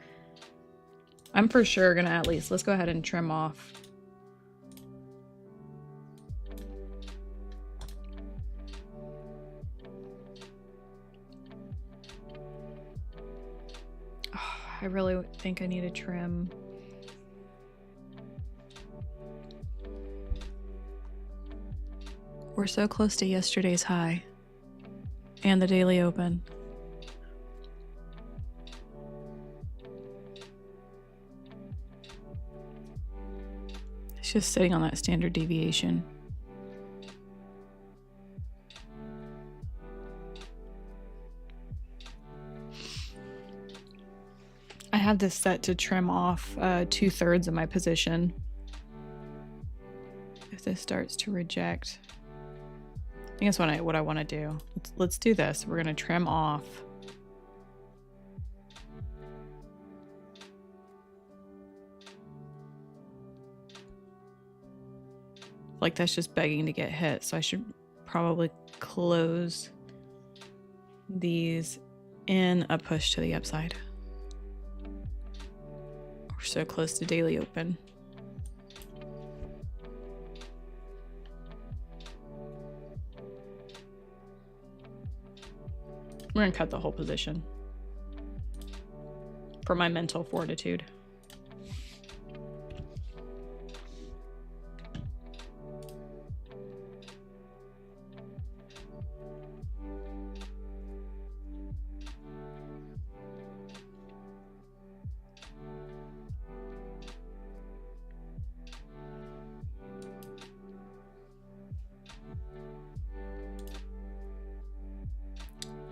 I'm for sure gonna let's go ahead and trim off. I really think I need a trim. We're so close to yesterday's high and the daily open. It's just sitting on that standard deviation. have this set to trim off 2/3 of my position. If this starts to reject, I think that's what I want to do. Let's do this. We're going to trim off. Like that's just begging to get hit. So I should probably close these in a push to the upside. We're so close to daily open. We're gonna cut the whole position for my mental fortitude.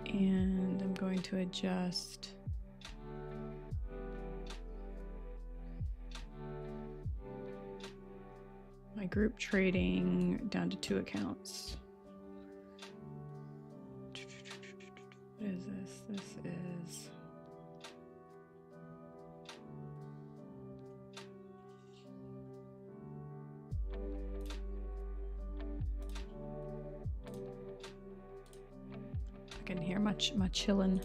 And I'm going to adjust my group trading down to 2 accounts. What is this? This is I can hear my chillins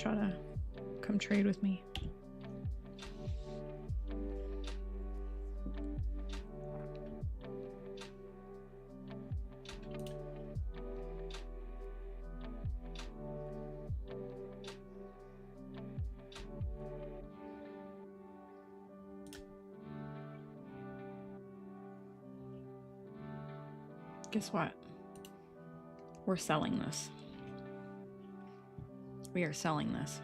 try to come trade with me. Guess what? We're selling this. We are selling this.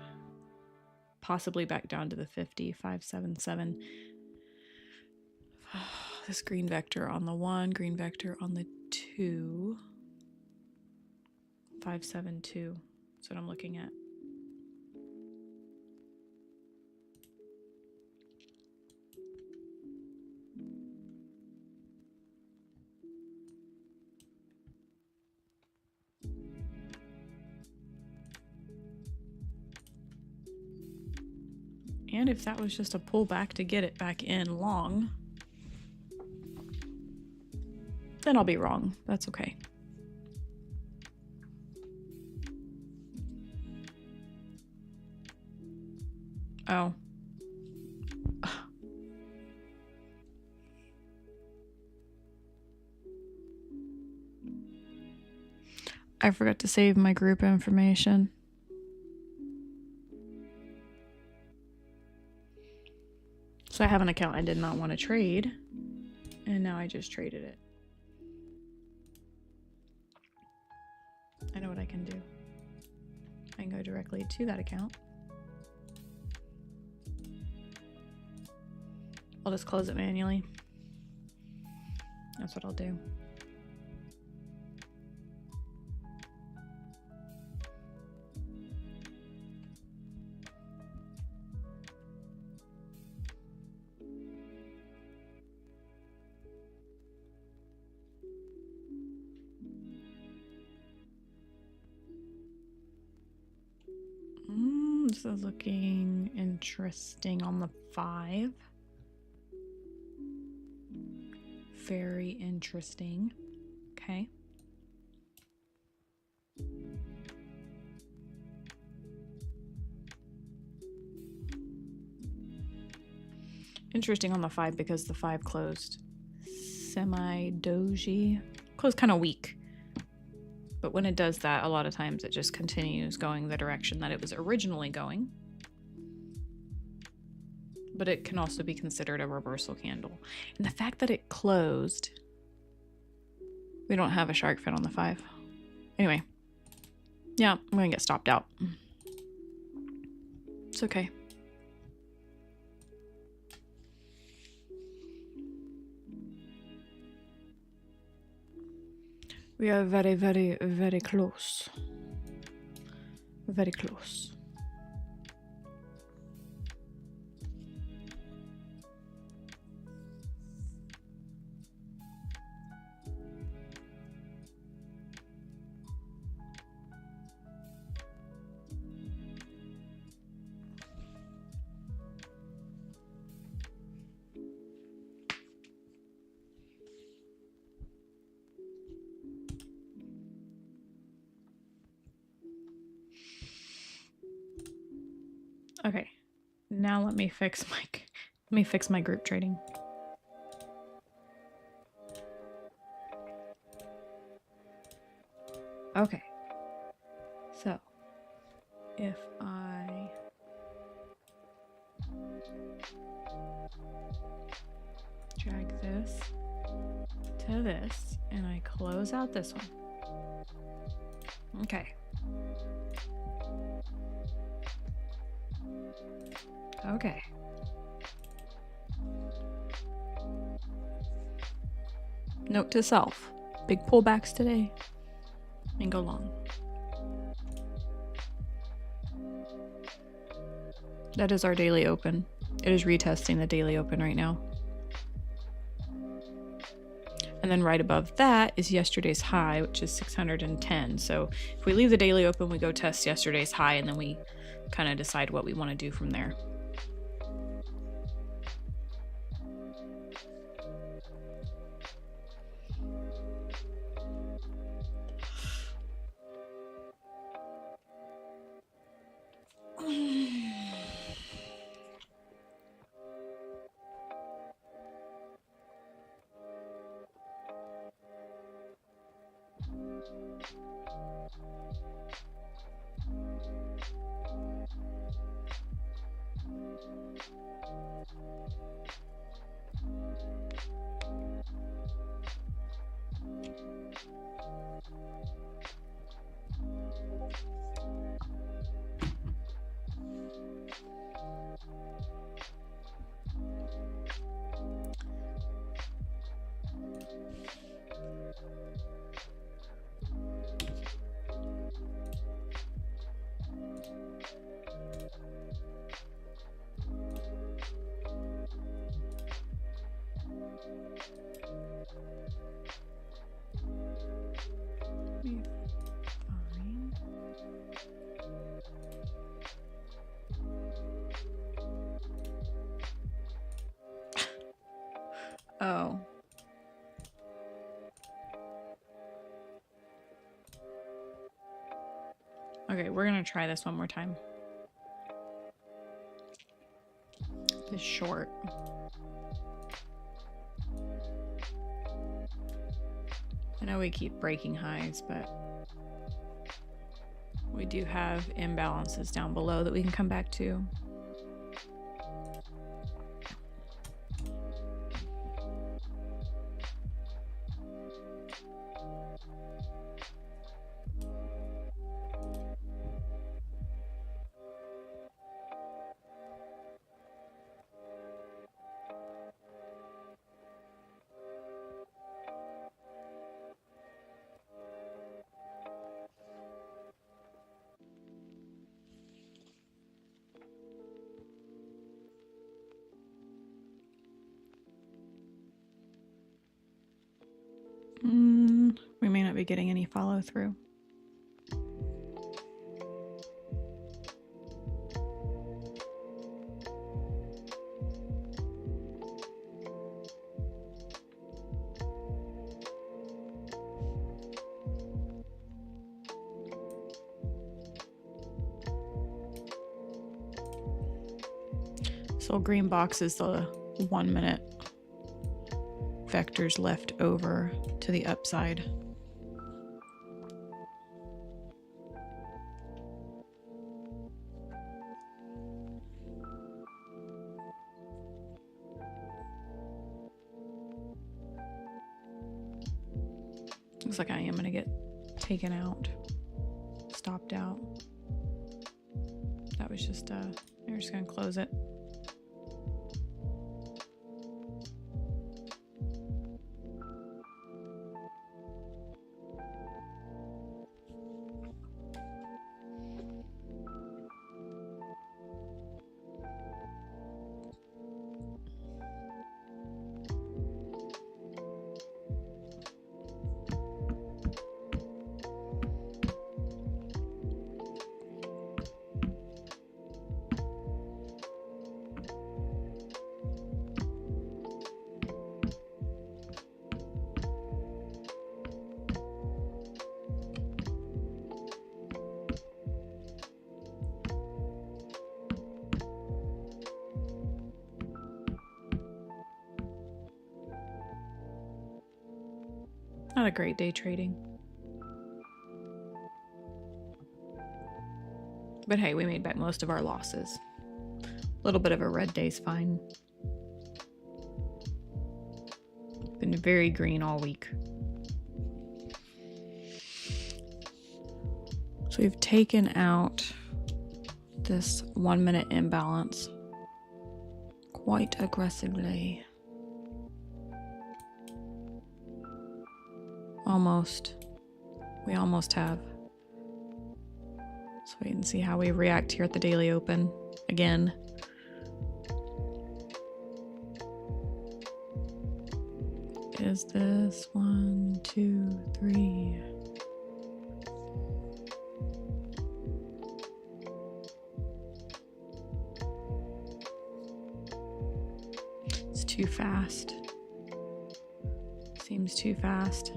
Possibly back down to the 50, 577. This green vector on the 1, green vector on the 2. 572. That's what I'm looking at. And if that was just a pullback to get it back in long, then I'll be wrong. That's okay. Oh. I forgot to save my group information. So I have an account I did not want to trade, and now I just traded it. I know what I can do. I can go directly to that account. I'll just close it manually. That's what I'll do. This is looking interesting on the 5. Very interesting. Okay. Interesting on the 5 because the 5 closed semi-doji. Closed kind of weak. But when it does that, a lot of times it just continues going the direction that it was originally going. But it can also be considered a reversal candle. And the fact that it closed, we don't have a shark fin on the 5. Anyway, yeah, I'm gonna get stopped out. It's okay. We are very, very, very close. Very close. Okay, now let me fix my group trading. Okay, so if I drag this to this and I close out this one. Okay. Okay. Note to self, big pullbacks today and go long. That is our daily open. It is retesting the daily open right now. And then right above that is yesterday's high, which is 610. So if we leave the daily open, we go test yesterday's high, and then we kind of decide what we want to do from there. Oh. Okay, we're gonna try this one more time. This short. I know we keep breaking highs, but we do have imbalances down below that we can come back to. We may not be getting any follow through. So green box is the 1 minute vectors left over to the upside. Looks like I am going to get taken out, stopped out. That was just, we're just going to close it. Not a great day trading. But hey, we made back most of our losses. A little bit of a red day's fine. Been very green all week. So we've taken out this 1 minute imbalance quite aggressively. Almost. We almost have. Let's wait and see how we react here at the daily open again. Is this 1, 2, 3? It's too fast. Seems too fast.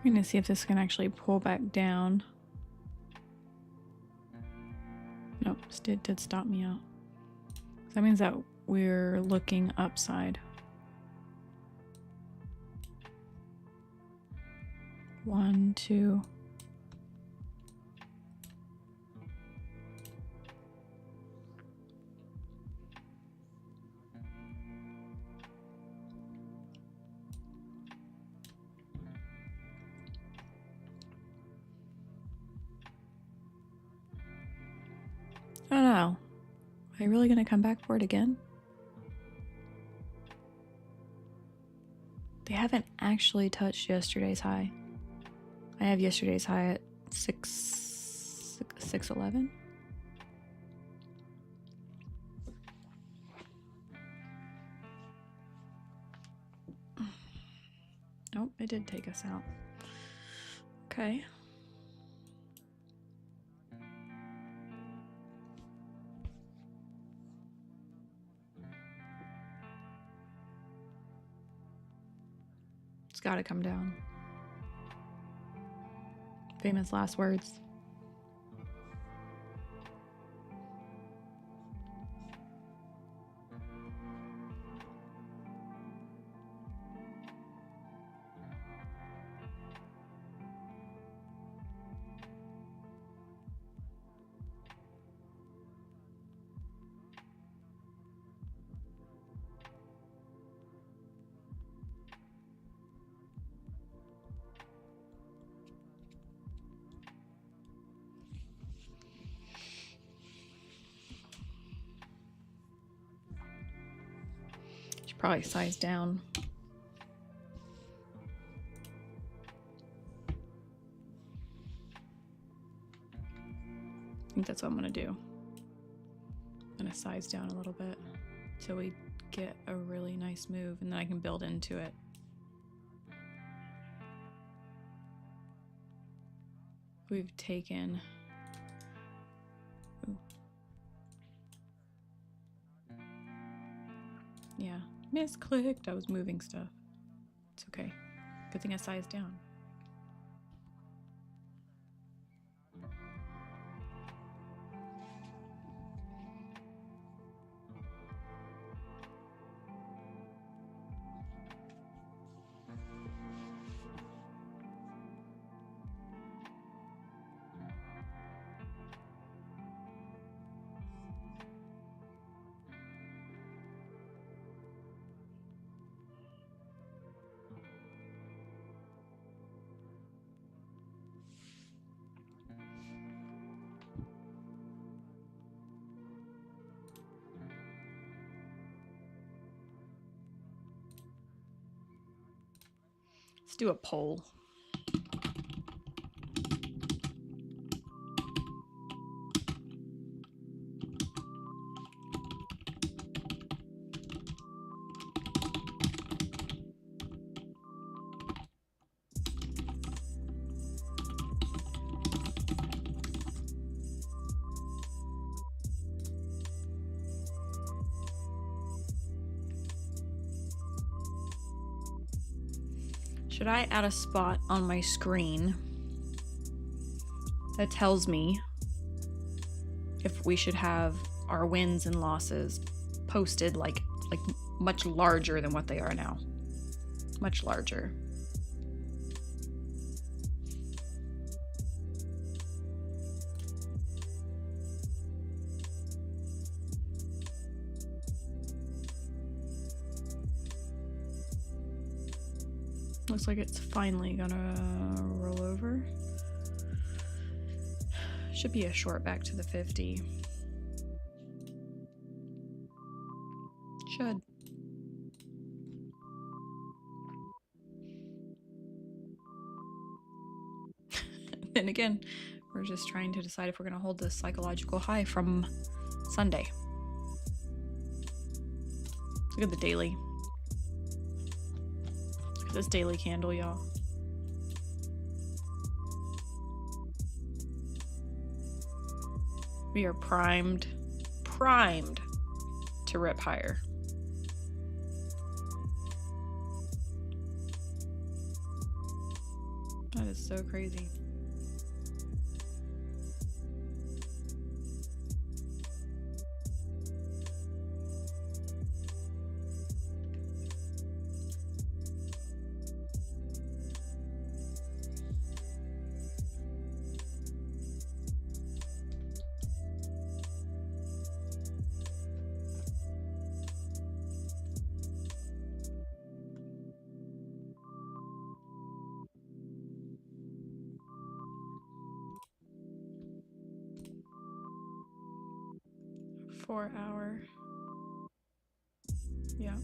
I'm going to see if this can actually pull back down. Nope, it did stop me out. So that means that we're looking upside. 1, 2. I don't know. Are they really going to come back for it again? They haven't actually touched yesterday's high. I have yesterday's high at 611. Nope, it did take us out. Okay. It's got to come down. Famous last words. Probably size down. I think that's what I'm gonna do. I'm gonna size down a little bit till we get a really nice move, and then I can build into it. We've taken. Ooh. Yeah. Misclicked. I was moving stuff. It's okay. Good thing I sized down. Let's do a poll. Should I add a spot on my screen that tells me if we should have our wins and losses posted like much larger than what they are now? Much larger. Looks like it's finally gonna roll over. Should be a short back to the 50. Should. Then again, we're just trying to decide if we're gonna hold this psychological high from Sunday. Look at the daily. This daily candle, y'all. We are primed to rip higher. That is so crazy. Hour. Yeah.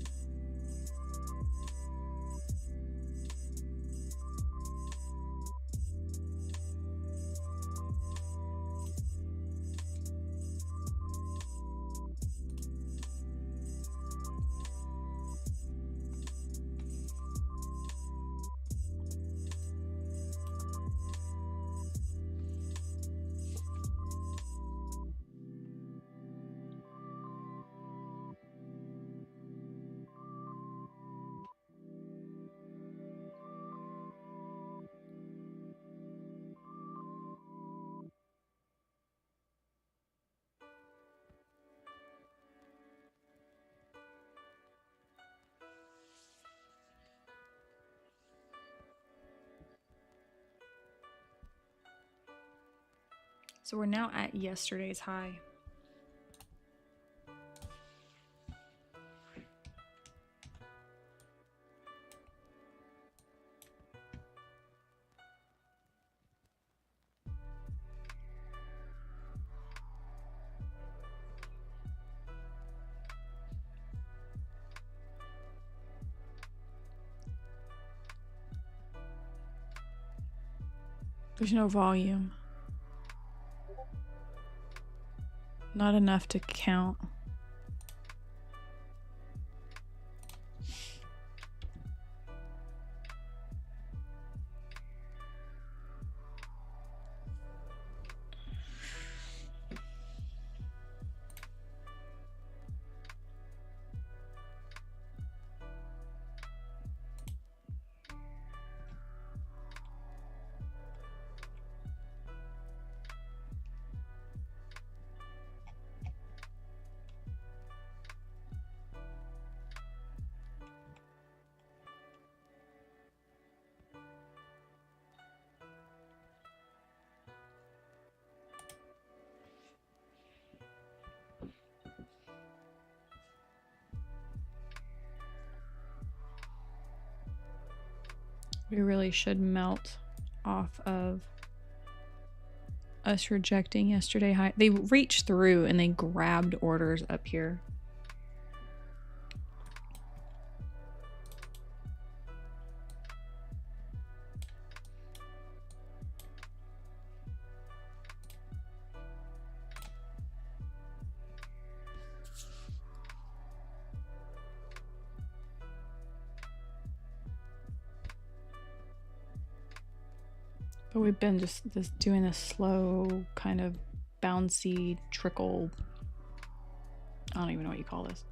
So we're now at yesterday's high. There's no volume. Not enough to count. We really should melt off of us rejecting yesterday high. They reached through and they grabbed orders up here. But we've been just doing this slow, kind of bouncy trickle. I don't even know what you call this.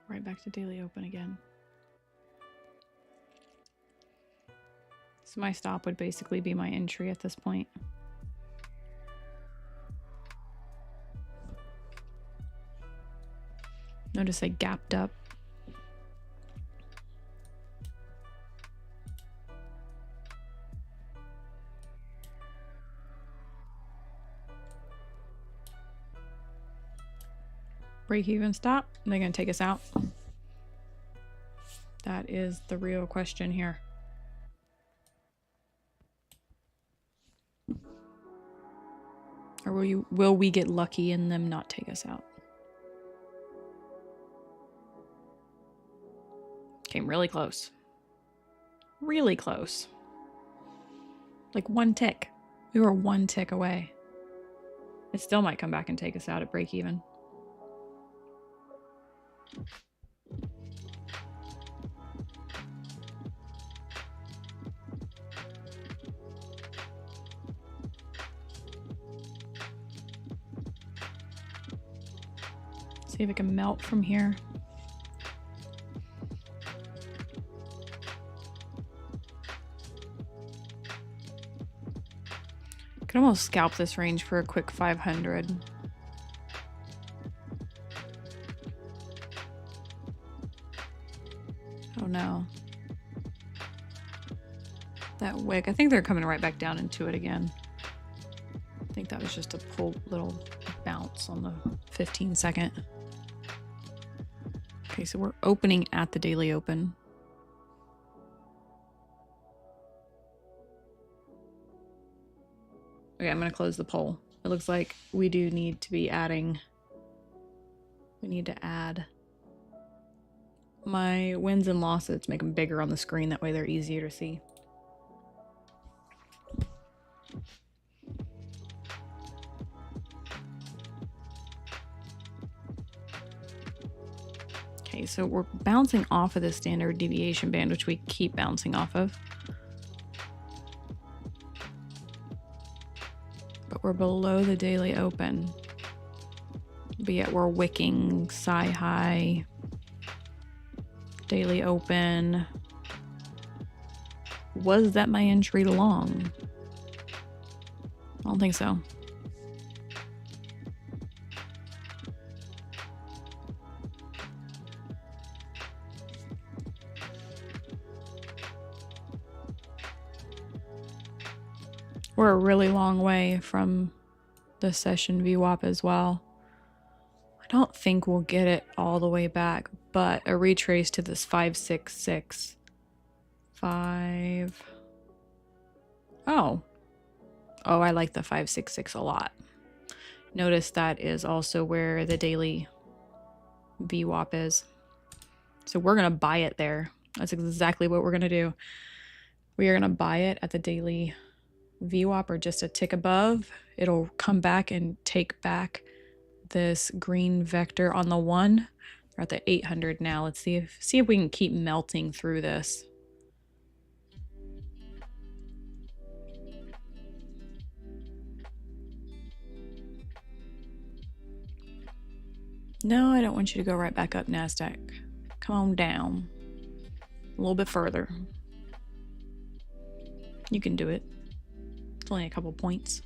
Right back to daily open again. So my stop would basically be my entry at this point. Notice I gapped up. Break even stop. They're going to take us out. That is the real question here. Or will we get lucky and them not take us out? Came really close. Really close. Like one tick. We were one tick away. It still might come back and take us out at break even. See if it can melt from here. Could almost scalp this range for a quick 500. Oh no. That wick, I think they're coming right back down into it again. I think that was just a little bounce on the 15-second. Okay, so we're opening at the daily open. Okay, I'm going to close the poll. It looks like we do need to be adding... We need to add my wins and losses, make them bigger on the screen. That way they're easier to see. Okay, so we're bouncing off of the standard deviation band, which we keep bouncing off of. But we're below the daily open. But yet we're wicking psi high, daily open. Was that my entry long? I don't think so. We're a really long way from the session VWAP as well. I don't think we'll get it all the way back, but a retrace to this 566. 5. Oh, I like the 566 a lot. Notice that is also where the daily VWAP is. So we're going to buy it there. That's exactly what we're going to do. We are going to buy it at the daily VWAP or just a tick above. It'll come back and take back this green vector on the 1. We're at the 800 now. Let's see if we can keep melting through this. No, I don't want you to go right back up, Nasdaq. Come on down. A little bit further. You can do it. It's only a couple points.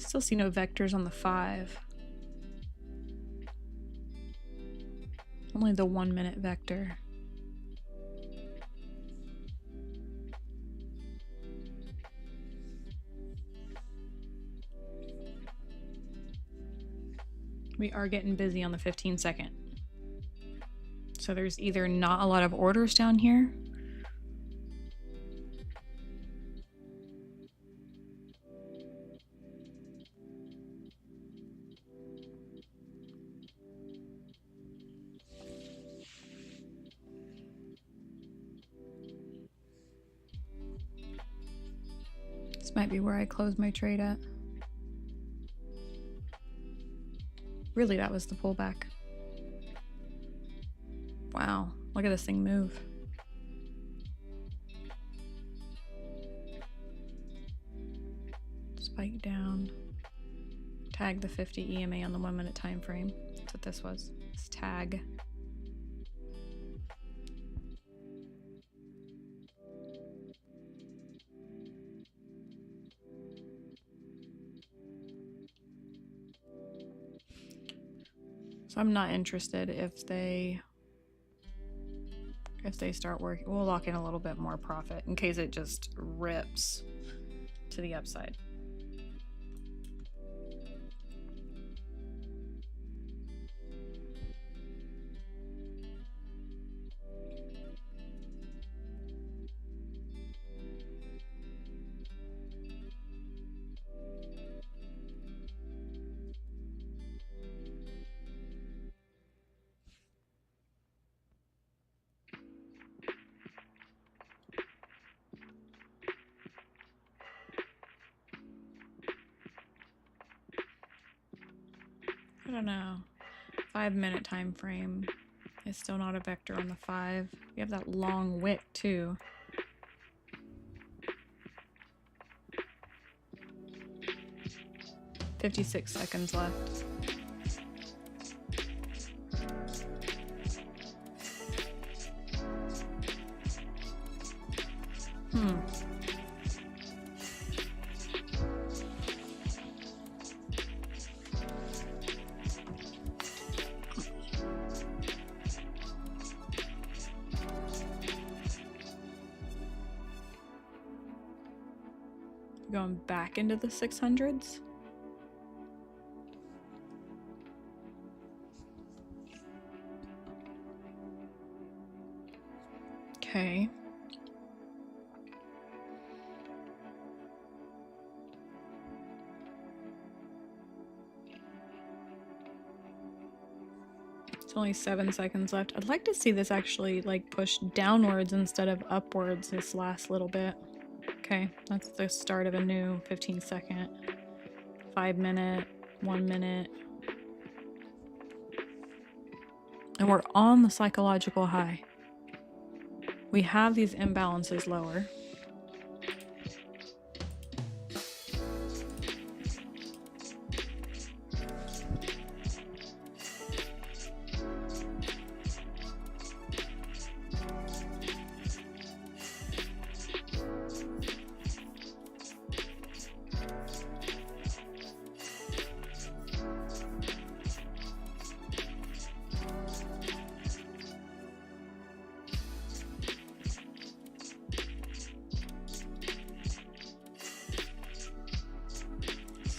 Still see no vectors on the 5. Only the 1 minute vector. We are getting busy on the 15-second. So there's either not a lot of orders down here. This might be where I close my trade at. Really, that was the pullback. Wow, look at this thing move. Spike down. Tag the 50 EMA on the 1 minute time frame. That's what this was. It's tag. So I'm not interested if they start working. We'll lock in a little bit more profit in case it just rips to the upside. I don't know. 5 minute time frame is still not a vector on the 5. We have that long wick too. $56 seconds left. Going back into the 600s. Okay. It's only 7 seconds left. I'd like to see this actually like push downwards instead of upwards this last little bit. Okay, that's the start of a new 15-second, 5 minute, 1 minute. And we're on the psychological high. We have these imbalances lower.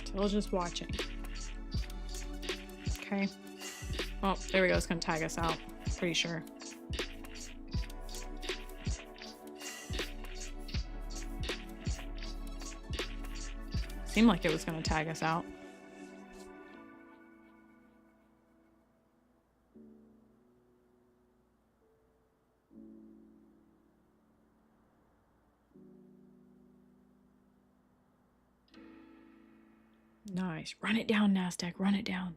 Still just watching. Okay. Oh, there we go. It's going to tag us out. Pretty sure. Seemed like it was going to tag us out. Nice. Run it down, Nasdaq. Run it down.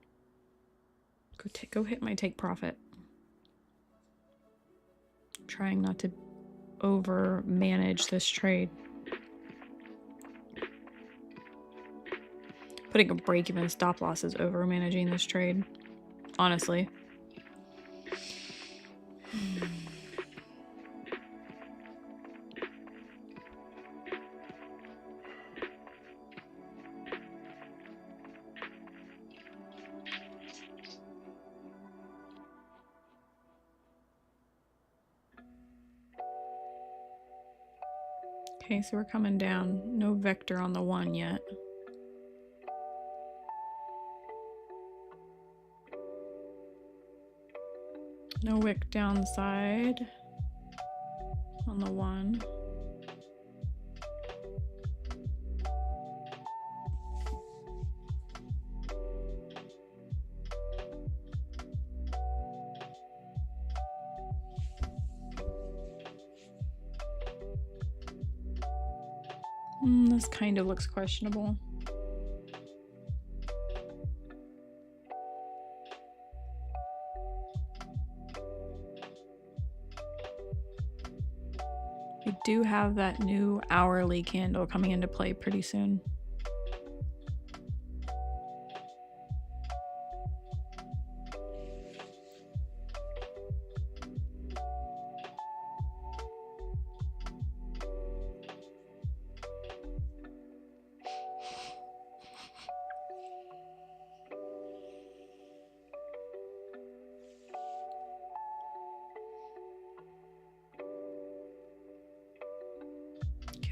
Go hit my take profit. I'm trying not to over manage this trade. Putting a break-even stop loss is over managing this trade. Honestly. Okay, so we're coming down. No vector on the 1 yet. No wick downside on the 1. This kind of looks questionable. We do have that new hourly candle coming into play pretty soon.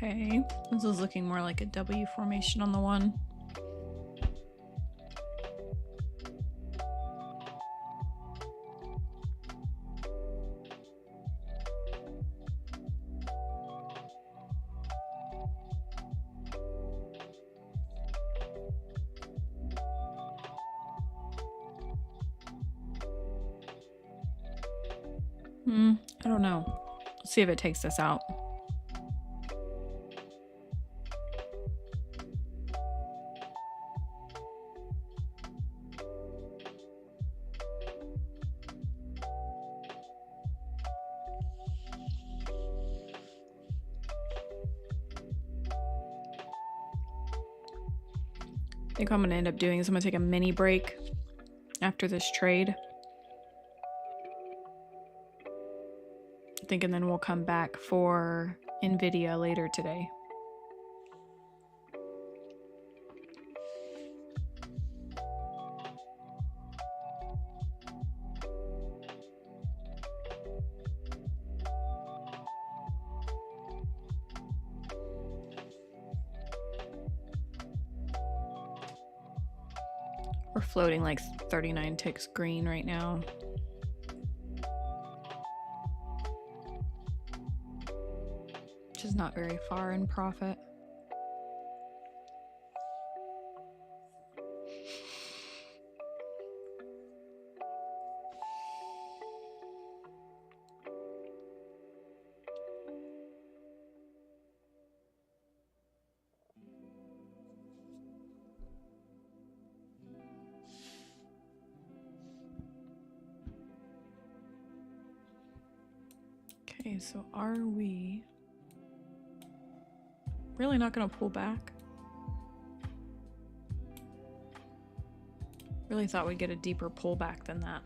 Okay, this is looking more like a W formation on the 1. I don't know. Let's see if it takes this out. I think what I'm going to end up doing is I'm going to take a mini break after this trade. I think, and then we'll come back for NVIDIA later today. We're floating like 39 ticks green right now. Which is not very far in profit. Okay, so are we really not going to pull back? Really thought we'd get a deeper pullback than that.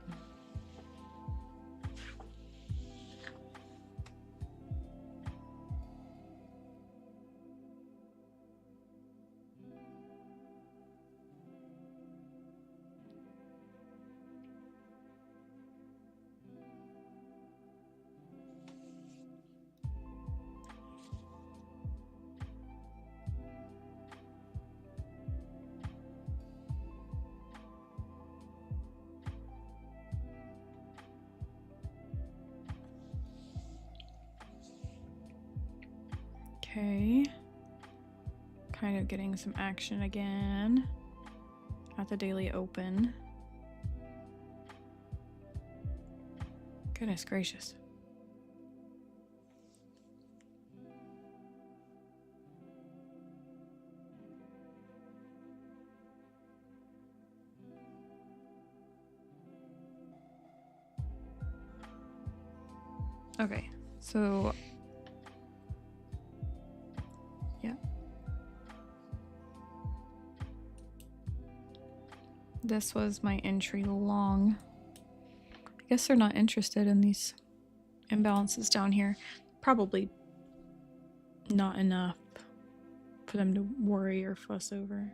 Okay, kind of getting some action again at the daily open. Goodness gracious. Okay, so yeah. This was my entry long. I guess they're not interested in these imbalances down here. Probably not enough for them to worry or fuss over.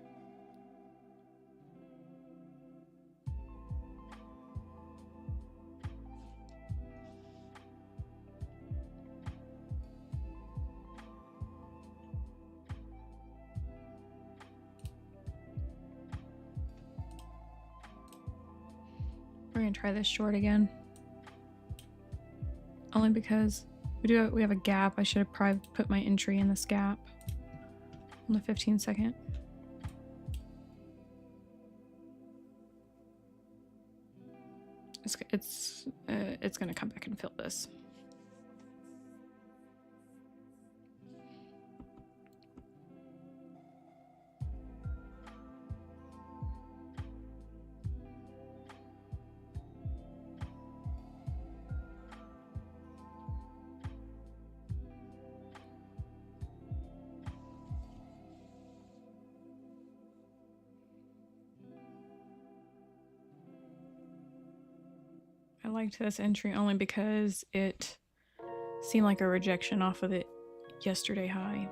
We're gonna try this short again. only because we have a gap. I should have probably put my entry in this gap on the 15-second. It's gonna come back and fill this. I liked this entry only because it seemed like a rejection off of the yesterday high.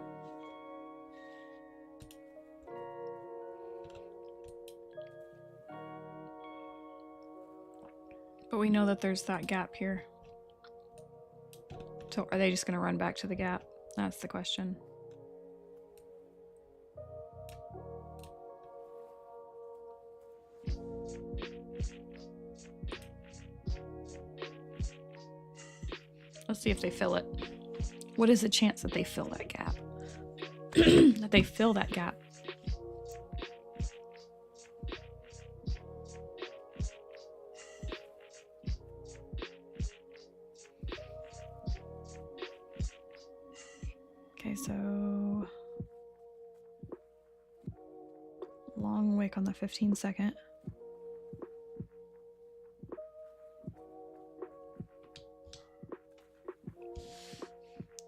But we know that there's that gap here. So are they just going to run back to the gap? That's the question. Let's see if they fill it. What is the chance that they fill that gap? That they fill that gap? Okay, so long wick on the 15-second.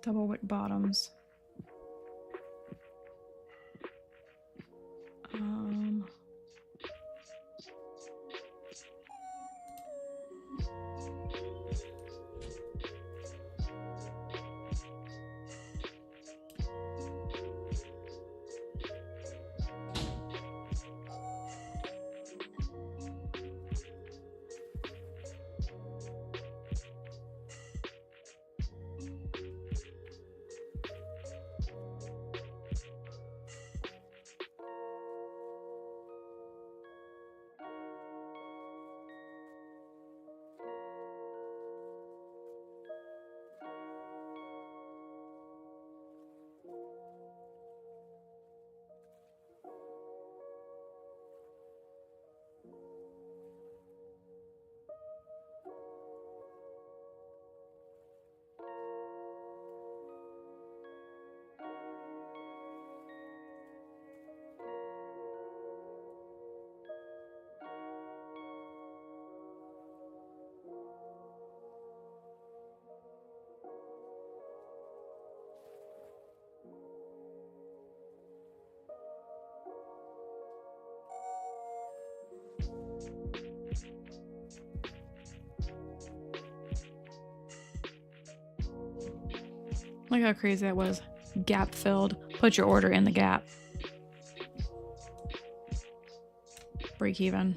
Double wick bottoms. Look how crazy that was. Gap filled. Put your order in the gap. Break even.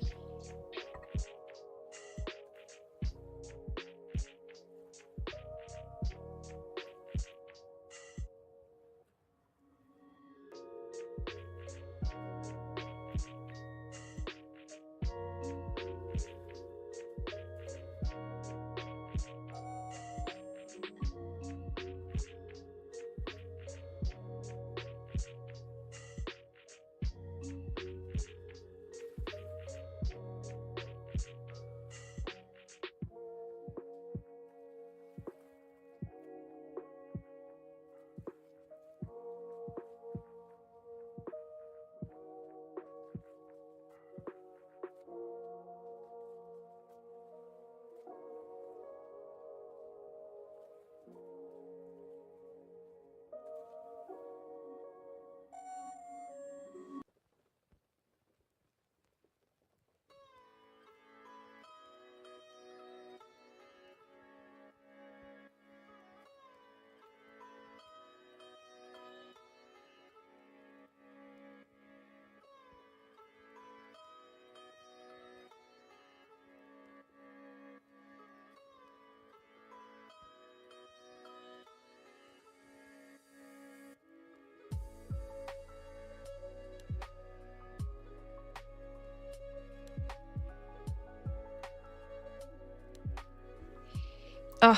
Ugh,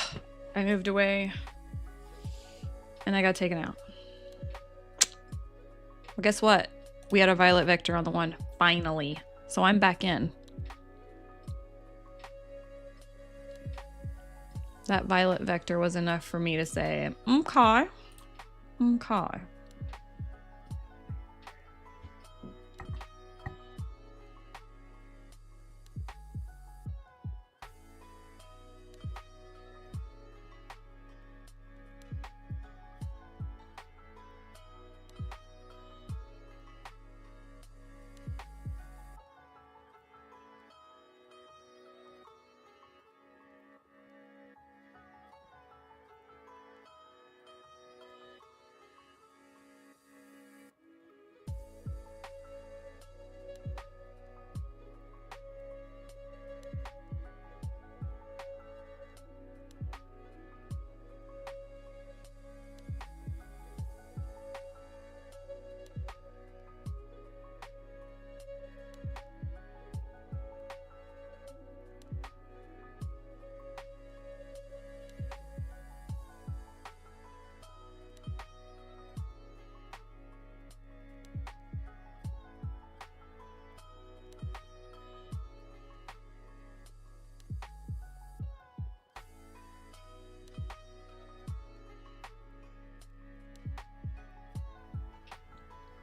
I moved away and I got taken out. Well, guess what? We had a violet vector on the one, finally. So I'm back in. That violet vector was enough for me to say, okay, okay.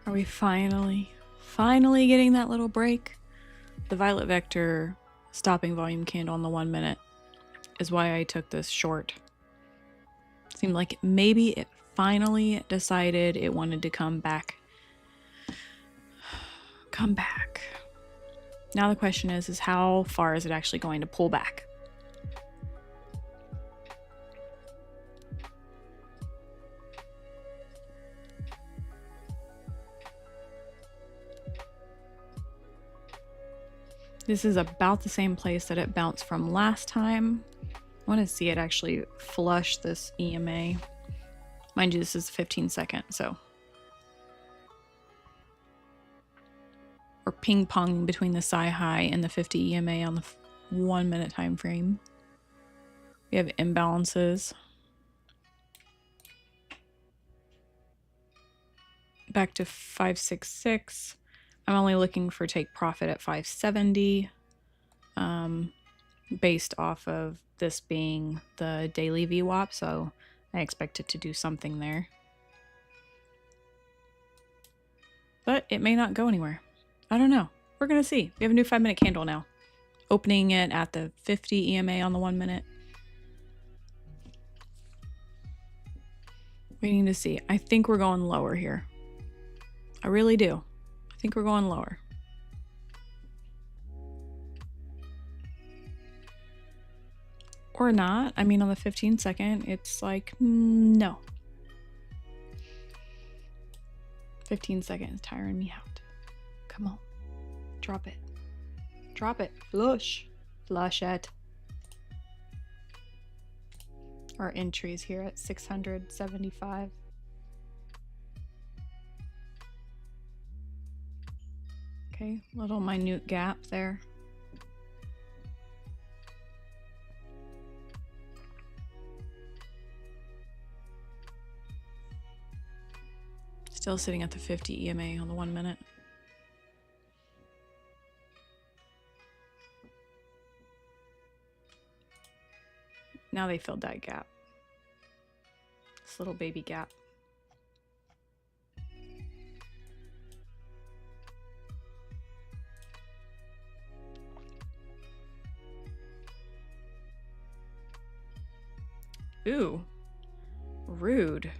Are we finally getting that little break? The violet vector stopping volume candle on the 1 minute is why I took this short. Seemed like maybe it finally decided it wanted to come back. Come back. Now the question is how far is it actually going to pull back? This is about the same place that it bounced from last time. I want to see it actually flush this EMA. Mind you, this is 15 second, so. Or ping pong between the Psi high and the 50 EMA on the 1 minute time frame. We have imbalances. Back to 566. I'm only looking for take profit at 570, based off of this being the daily VWAP, so I expect it to do something there. But it may not go anywhere. I don't know. We're going to see. We have a new 5 minute candle now. Opening it at the 50 EMA on the 1 minute. Waiting to see. I think we're going lower here. I really do. I think we're going lower. Or not. I mean, on the 15 second, it's like, no. 15 seconds tiring me out. Come on. Drop it. Drop it. Flush. Flush it. Our entries here at 675. Okay, little minute gap there. Still sitting at the 50 EMA on the 1 minute. Now they filled that gap. This little baby gap. Ooh, rude.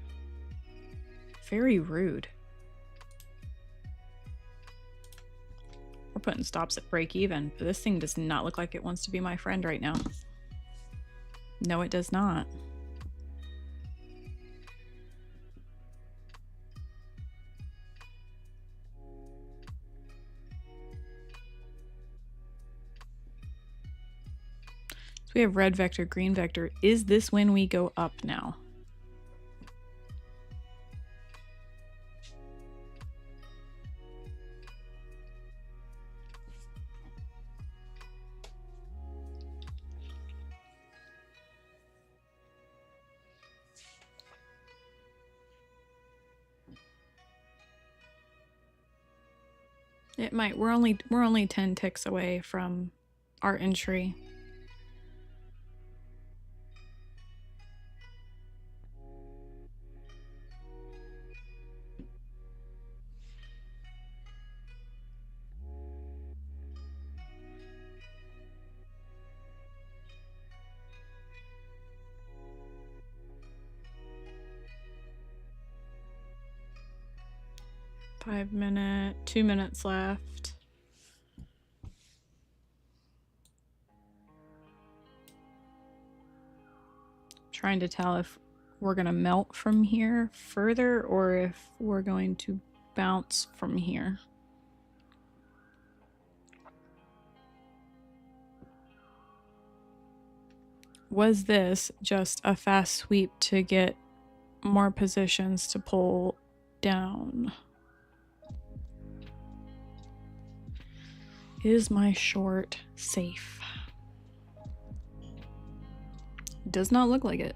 Very rude. We're putting stops at break even, but this thing does not look like it wants to be my friend right now. No, it does not. So we have red vector, green vector. Is this when we go up now? It might. We're only 10 ticks away from our entry. .5 minute, 2 minutes left. Trying to tell if we're gonna melt from here further or if we're going to bounce from here. Was this just a fast sweep to get more positions to pull down? Is my short safe? Does not look like it.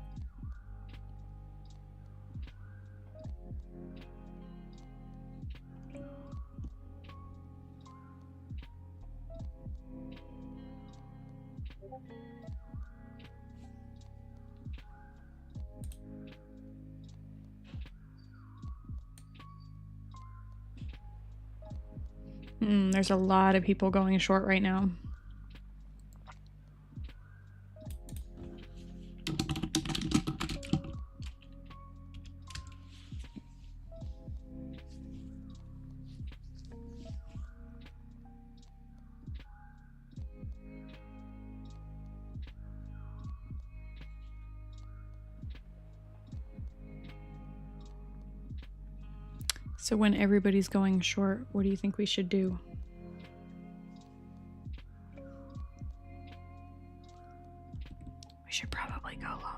There's a lot of people going short right now. So when everybody's going short, what do you think we should do? We should probably go long.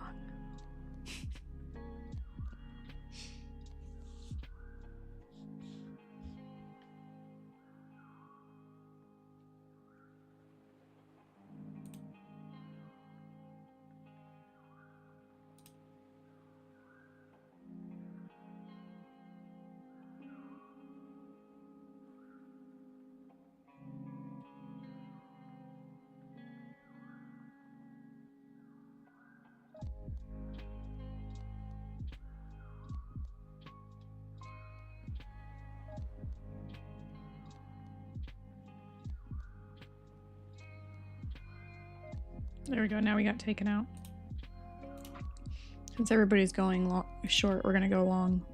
There we go. Now we got taken out. Since everybody's going short, we're gonna go long.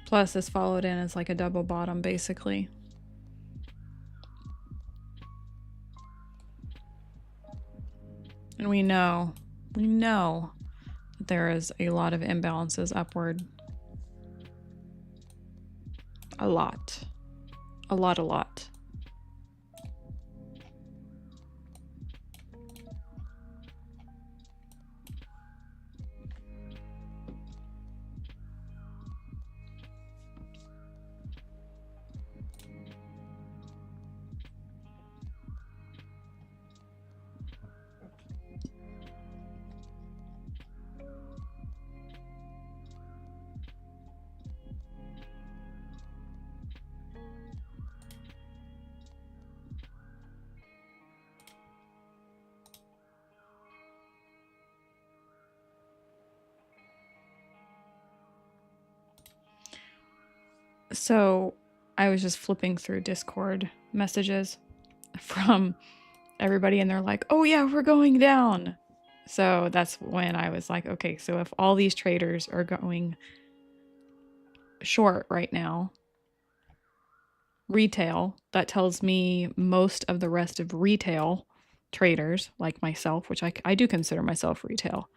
Plus, this followed in as like a double bottom, basically. And we know that there is a lot of imbalances upward. A lot. A lot. So I was just flipping through Discord messages from everybody and they're like, oh yeah, we're going down. So that's when I was like, okay, so if all these traders are going short right now, retail, that tells me most of the rest of retail traders like myself, which I do consider myself retail,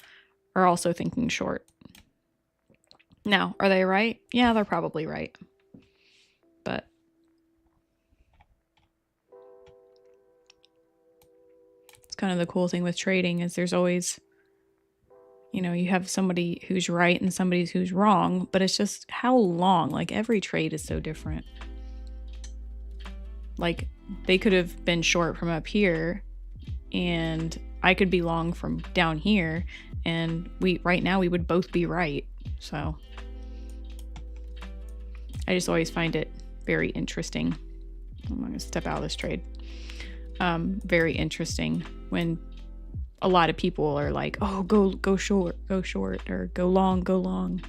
are also thinking short. Now, are they right? Yeah, they're probably right. But it's kind of the cool thing with trading is there's always, you know, you have somebody who's right and somebody who's wrong, but it's just how long. Like every trade is so different. Like they could have been short from up here and I could be long from down here, and right now we would both be right. So I just always find it very interesting. I'm going to step out of this trade. Very interesting when a lot of people are like, oh, go short, or go long.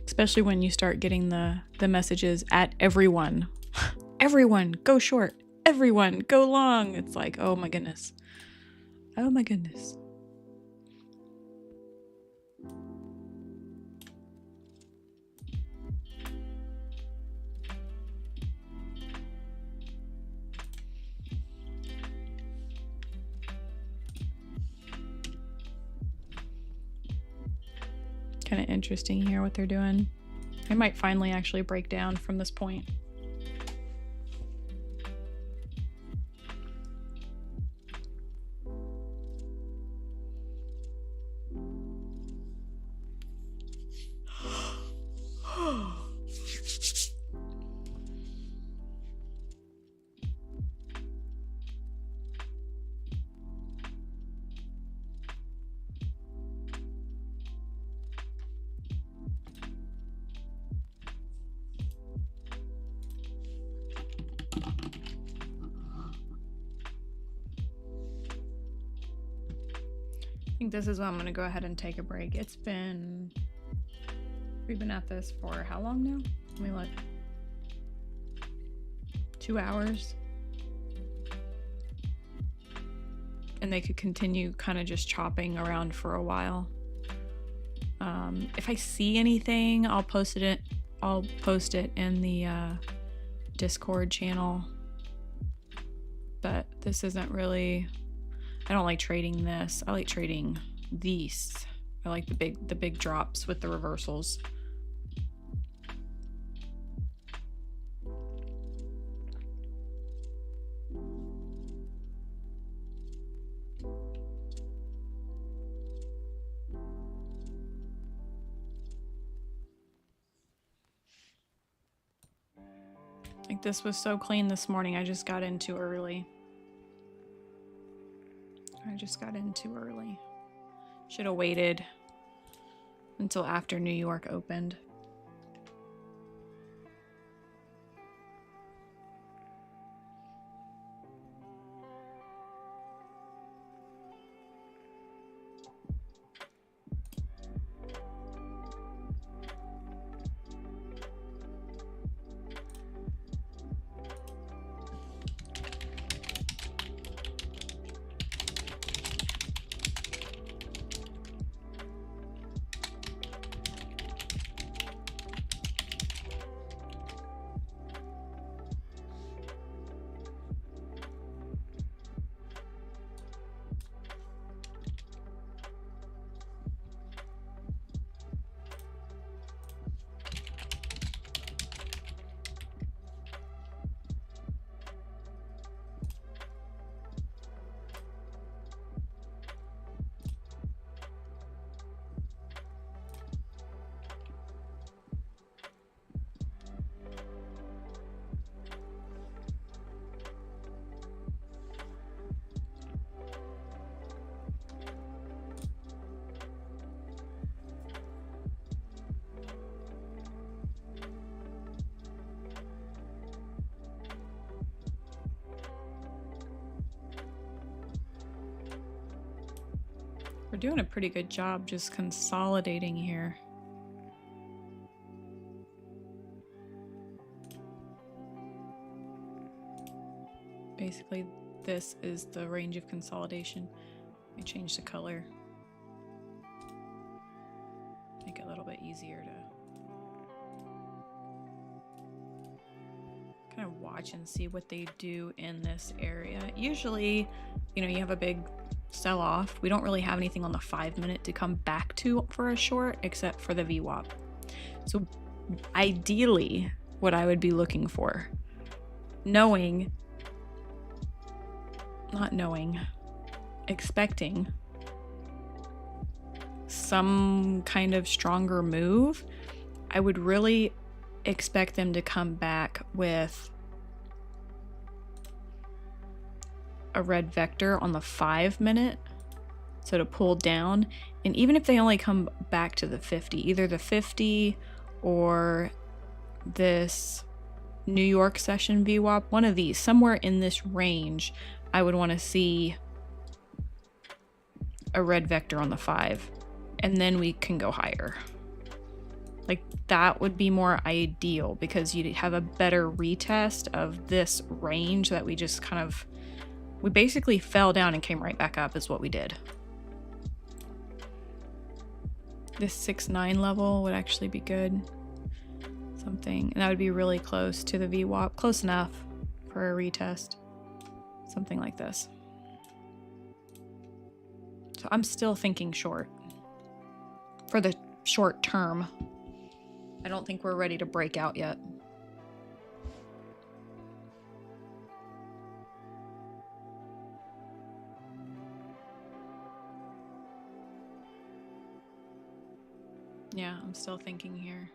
Especially when you start getting the messages at everyone. Everyone, go short. Everyone, go long. It's like, oh my goodness. Oh my goodness. Kind of interesting here what they're doing. They might finally actually break down from this point. I think this is when I'm going to go ahead and take a break. We've been at this for how long now? Let me look. 2 hours. And they could continue kind of just chopping around for a while. If I see anything, I'll post it in the Discord channel. But this isn't really, I don't like trading this. I like trading these. I like the big drops with the reversals. Like this was so clean this morning. I just got in too early. Should have waited until after New York opened. We're doing a pretty good job just consolidating here. Basically, this is the range of consolidation. Let me change the color. Make it a little bit easier to kind of watch and see what they do in this area. Usually, you know, you have a big sell off. We don't really have anything on the 5 minute to come back to for a short except for the VWAP. So ideally what I would be looking for, expecting some kind of stronger move, I would really expect them to come back with a red vector on the 5 minute, so to pull down. And even if they only come back to the 50, either the 50 or this New York session VWAP, one of these, somewhere in this range, I would want to see a red vector on the 5, and then we can go higher. Like, that would be more ideal, because you'd have a better retest of this range that we just kind of, we basically fell down and came right back up is what we did. This 6-9 level would actually be good. Something, and that would be really close to the VWAP, close enough for a retest. Something like this. So I'm still thinking short for the short term. I don't think we're ready to break out yet. Yeah, I'm still thinking here.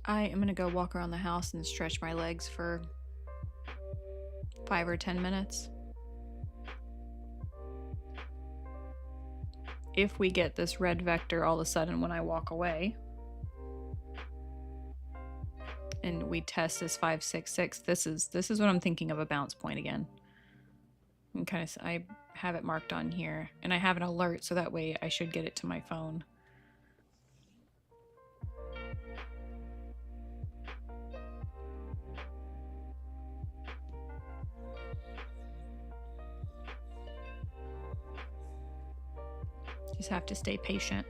I am gonna go walk around the house and stretch my legs for 5 or 10 minutes. If we get this red vector all of a sudden when I walk away, and we test this 566, this is what I'm thinking of, a bounce point again. And kind of, I have it marked on here, and I have an alert, so that way I should get it to my phone. Just have to stay patient.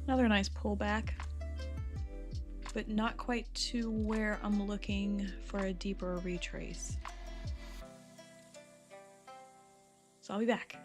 Another nice pullback, but not quite to where I'm looking for a deeper retrace. So I'll be back.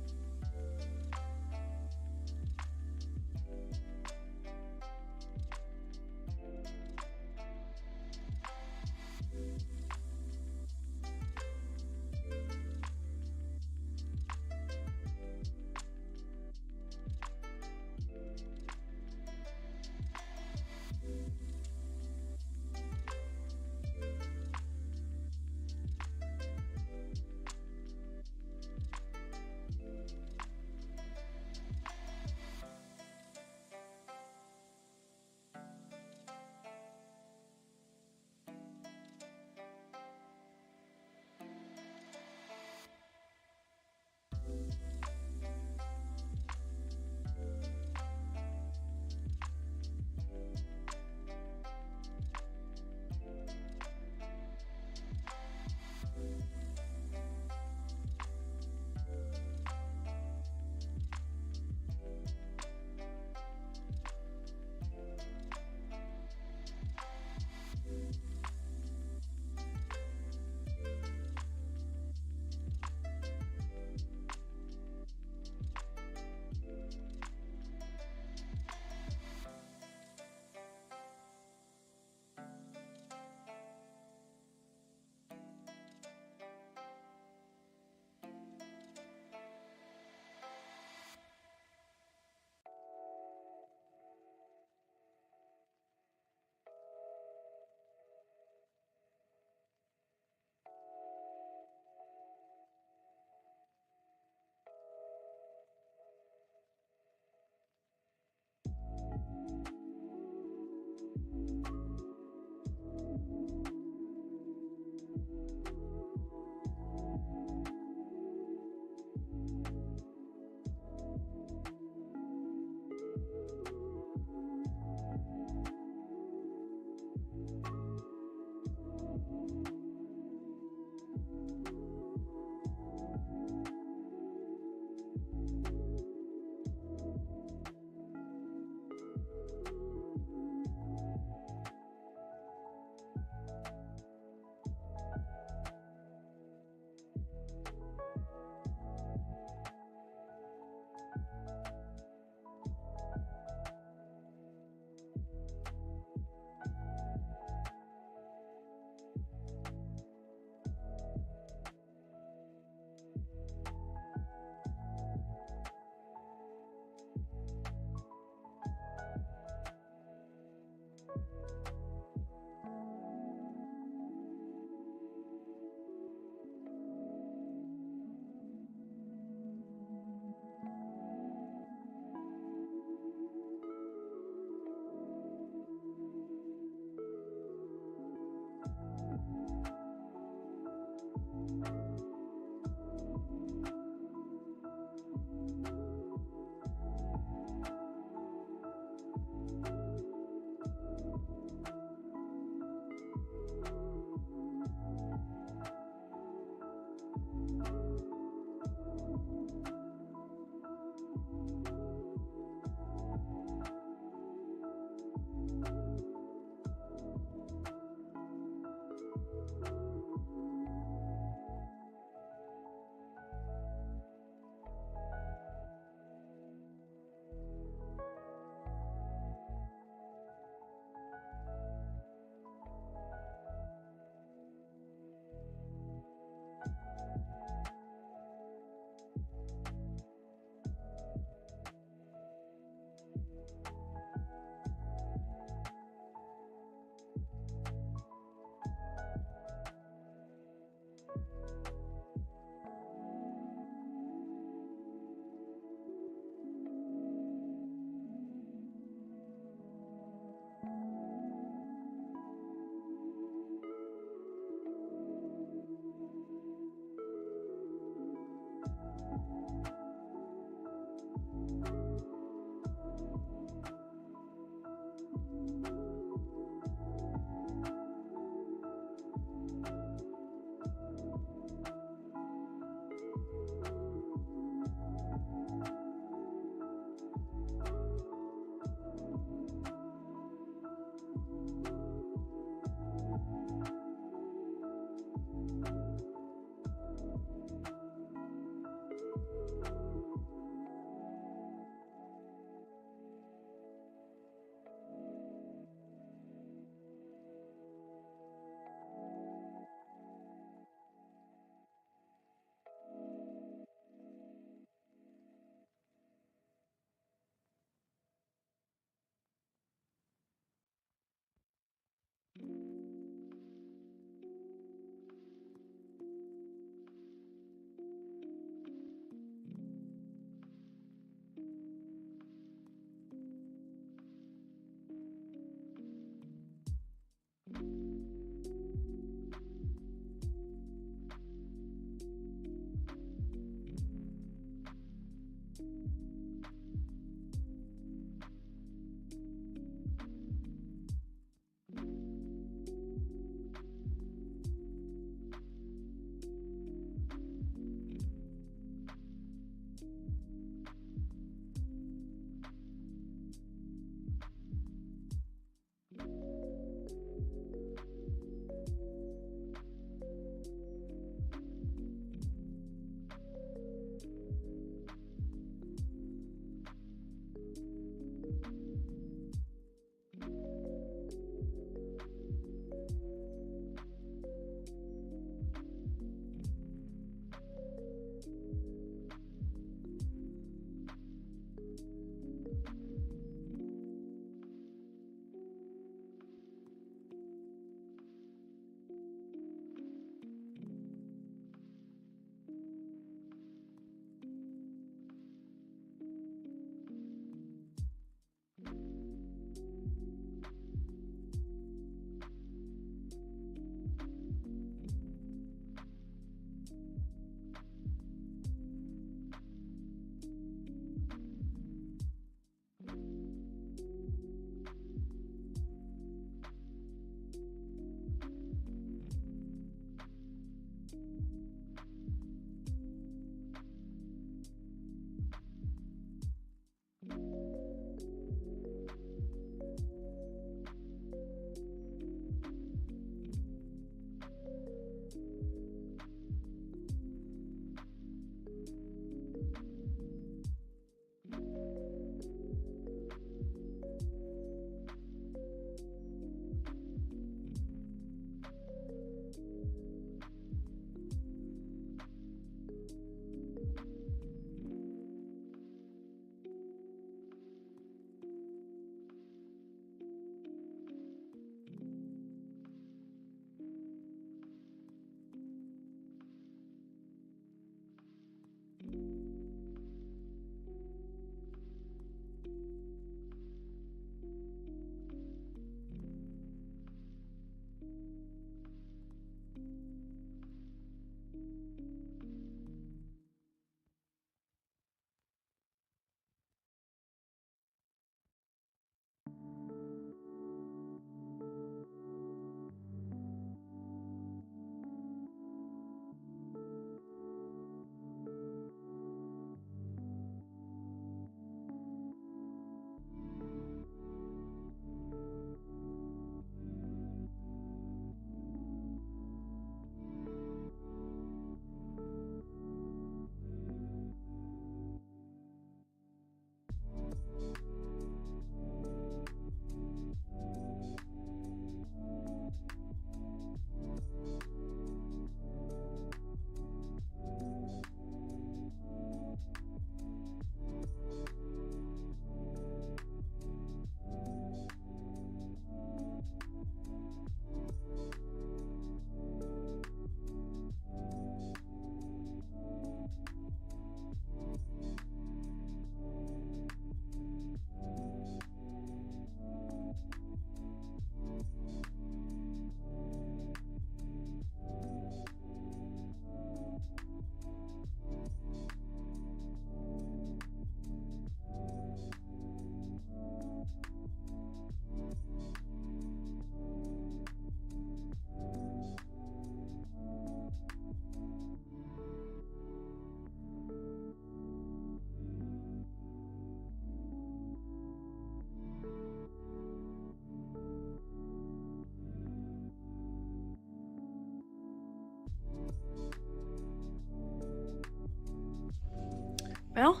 Well,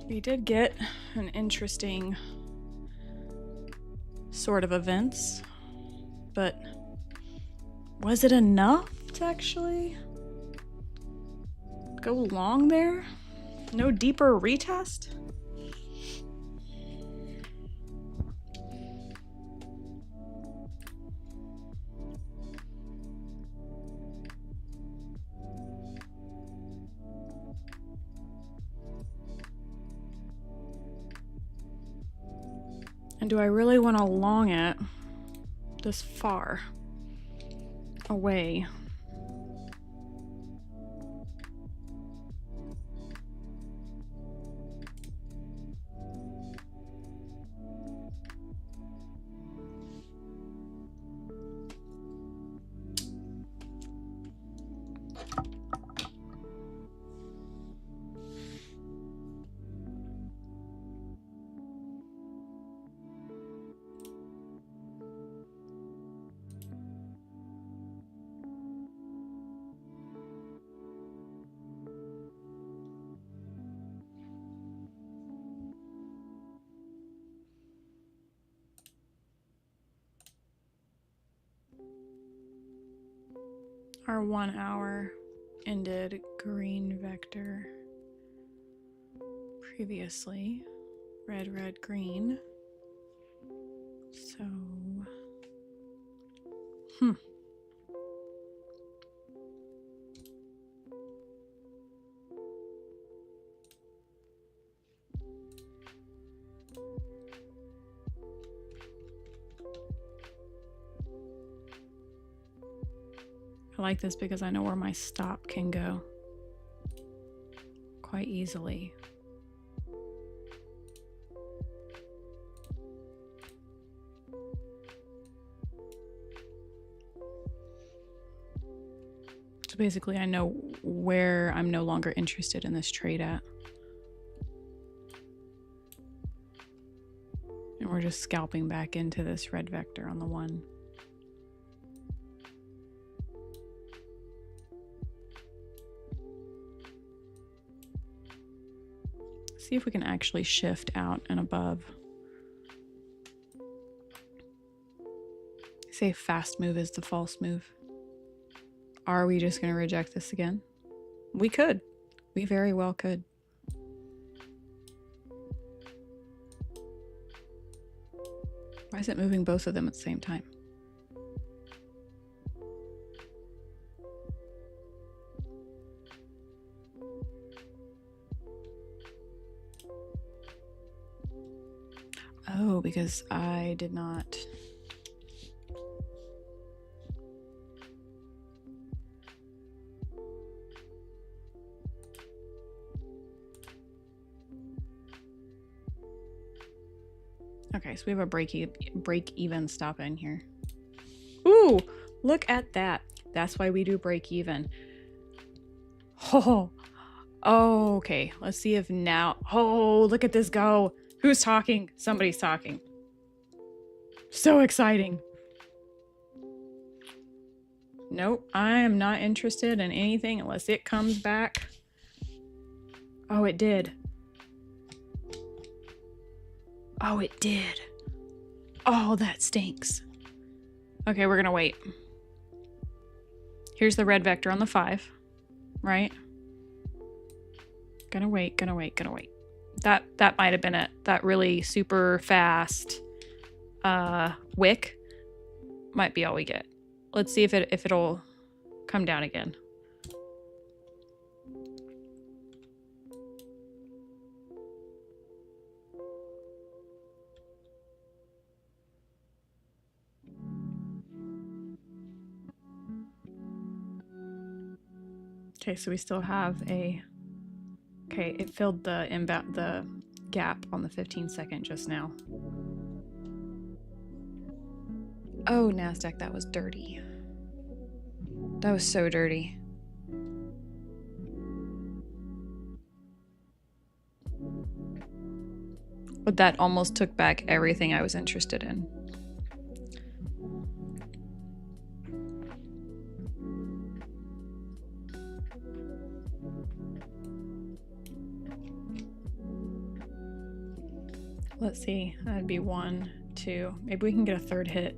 we did get an interesting sort of events, but was it enough to actually go long there? No deeper retest? And do I really want to long it this far away? Our 1 hour ended green vector previously. Red, red, green. So, I like this because I know where my stop can go quite easily. So basically I know where I'm no longer interested in this trade at. And we're just scalping back into this red vector on the 1. See if we can actually shift out and above. Say fast move is the false move. Are we just going to reject this again? We could. We very well could. Why is it moving both of them at the same time? Oh, because I did not. Okay, so we have a break even stop in here. Ooh, look at that. That's why we do break even. Oh, okay. Let's see if now. Oh, look at this go. Who's talking? Somebody's talking. So exciting. Nope, I am not interested in anything unless it comes back. Oh, it did. Oh, it did. Oh, that stinks. Okay, we're gonna wait. Here's the red vector on the 5, right? Gonna wait. That might have been it. That really super fast wick might be all we get. Let's see if it'll come down again. Okay, so we still have a. Okay, it filled the gap on the 15-second just now. Oh, Nasdaq, that was dirty. That was so dirty. But that almost took back everything I was interested in. Let's see. That'd be 1, 2. Maybe we can get a third hit.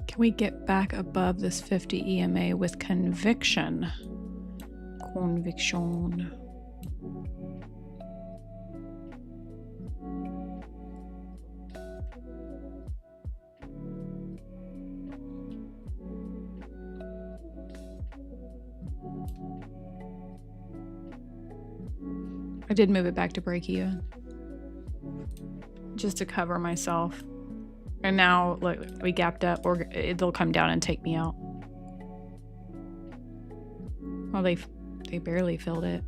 Can we get back above this 50 EMA with conviction? Conviction. I did move it back to break even just to cover myself. And now, look, we gapped up, or they'll come down and take me out. Well, they barely filled it.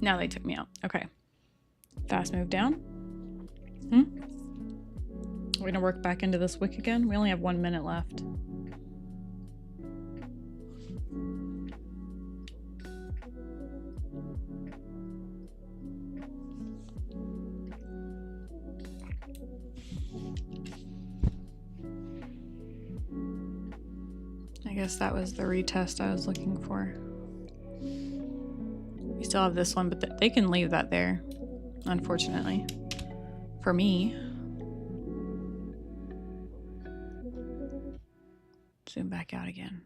Now they took me out. Okay. Fast move down. We're gonna work back into this wick again. We only have 1 minute left. I guess that was the retest I was looking for. We still have this one, but they can leave that there, unfortunately. For me. Zoom back out again.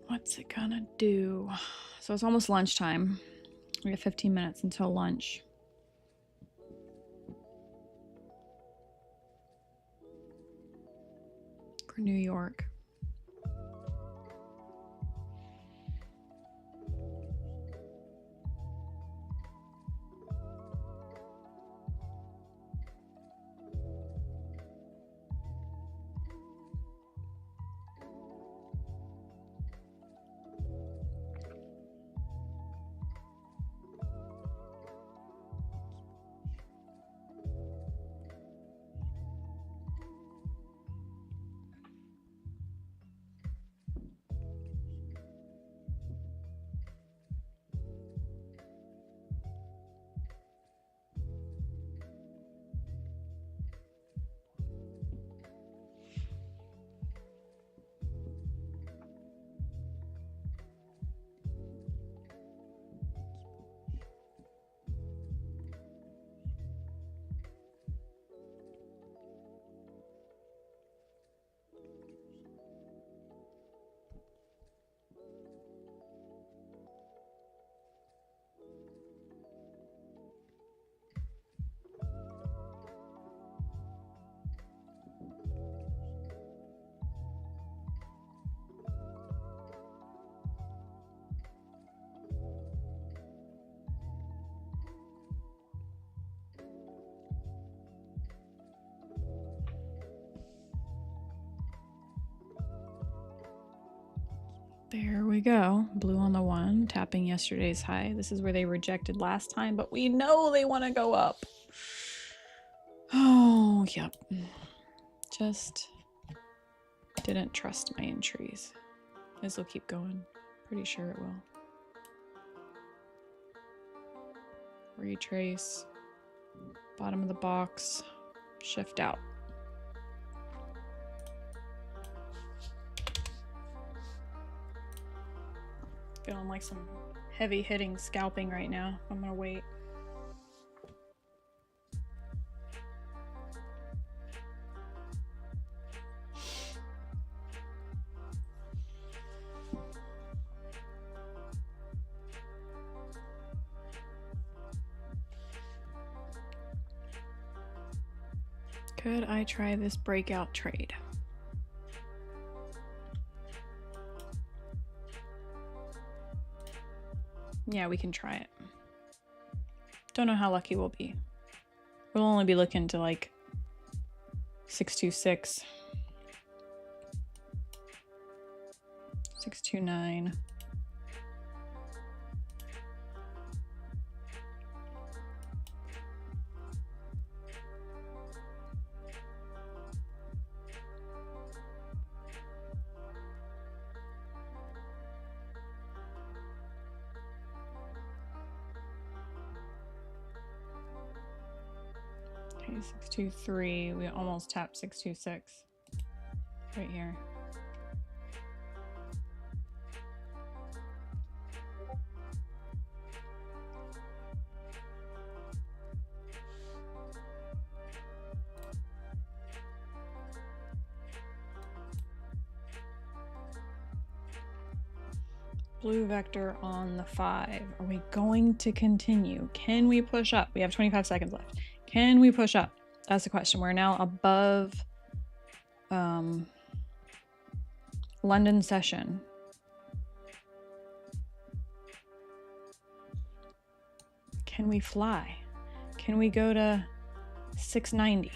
What's it gonna do? So it's almost lunchtime. We have 15 minutes until lunch. For New York. There we go. Blue on the 1, tapping yesterday's high. This is where they rejected last time, but we know they want to go up. Oh, yep. Just didn't trust my entries. This will keep going. Pretty sure it will. Retrace. Bottom of the box. Shift out. Feeling like some heavy hitting scalping right now. I'm gonna wait. Could I try this breakout trade? Yeah, we can try it. Don't know how lucky we'll be. We'll only be looking to like 626, 629. Okay, 623. We almost tapped 626 right here. Blue vector on the 5. Are we going to continue? Can we push up? We have 25 seconds left. Can we push up? That's the question. We're now above London session. Can we fly? Can we go to 690?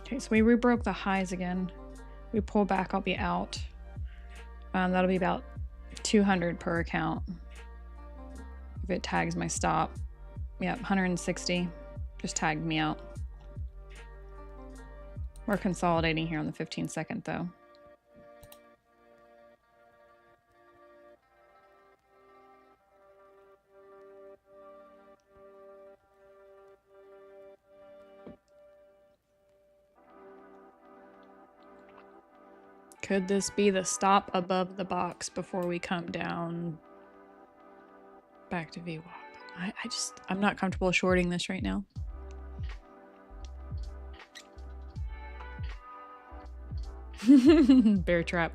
Okay, so we rebroke the highs again. We pull back, I'll be out. That'll be about 200 per account. If it tags my stop. Yep, 160. Just tagged me out. We're consolidating here on the 15-second though. Could this be the stop above the box before we come down back to VWAP? I'm not comfortable shorting this right now. Bear trap.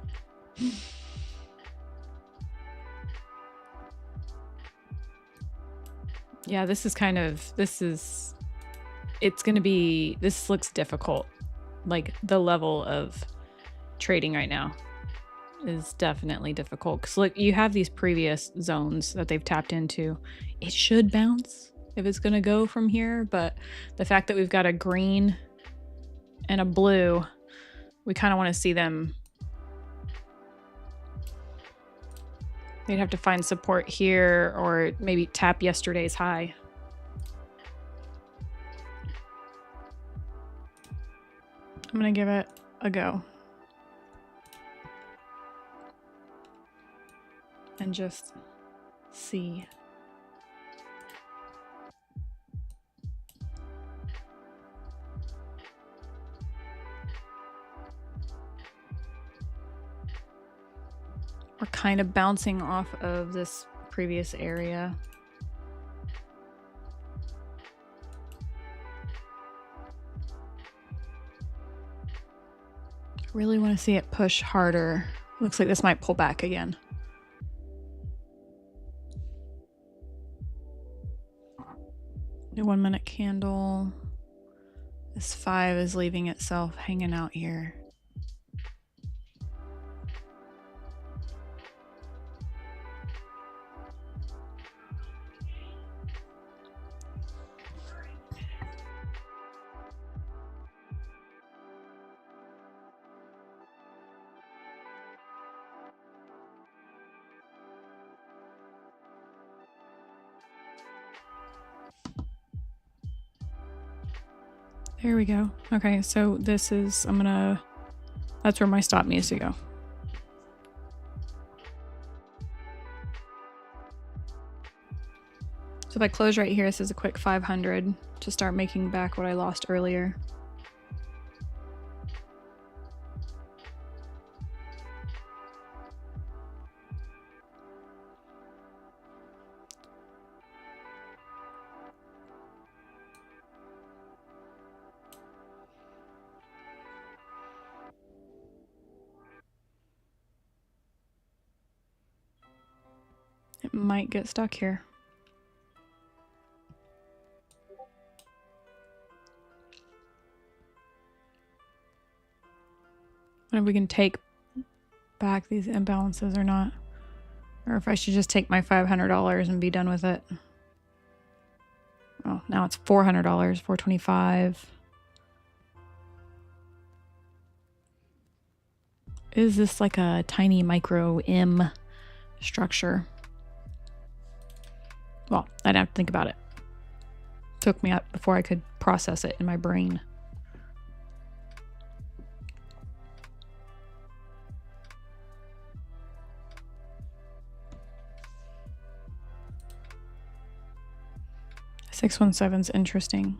Yeah, this looks difficult. Like the level of trading right now is definitely difficult because look, you have these previous zones that they've tapped into. It should bounce if it's going to go from here, but the fact that we've got a green and a blue, we kind of want to see them. They'd have to find support here or maybe tap yesterday's high. I'm going to give it a go. And just see. We're kind of bouncing off of this previous area. Really want to see it push harder. Looks like this might pull back again. The 1 minute candle. This 5 is leaving itself hanging out here. There we go. Okay, so this is, that's where my stop needs to go. So if I close right here, this is a quick 500 to start making back what I lost earlier. It might get stuck here. What if we can take back these imbalances or not? Or if I should just take my $500 and be done with it. Oh, now it's $400, $425. Is this like a tiny micro M structure? Well, I'd have to think about it. Took me up before I could process it in my brain. $617's interesting.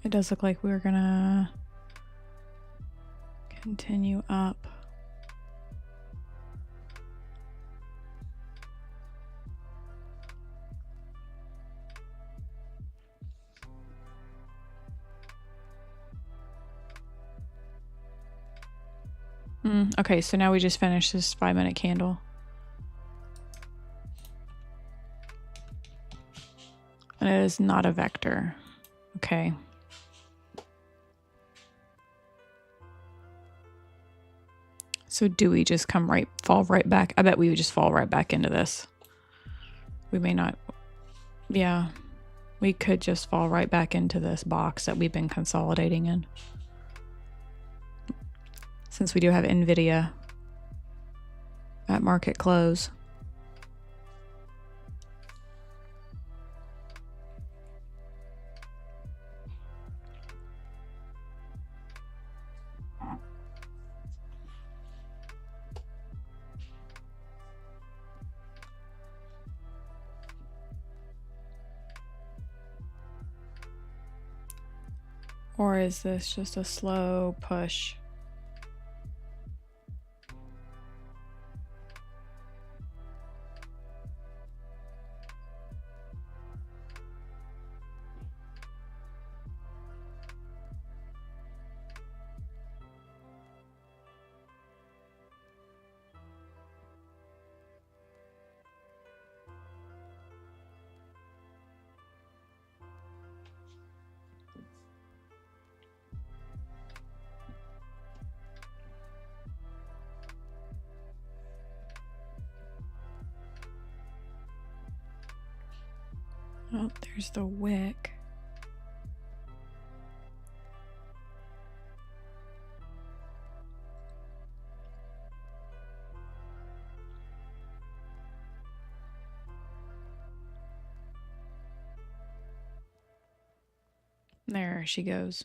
It does look like we're gonna continue up. Okay, so now we just finished this 5-minute candle. And it is not a vector. Okay. So do we just fall right back? I bet we would just fall right back into this. We may not. Yeah. We could just fall right back into this box that we've been consolidating in. Since we do have NVIDIA at market close. Or is this just a slow push? Oh, there's the wick. There she goes.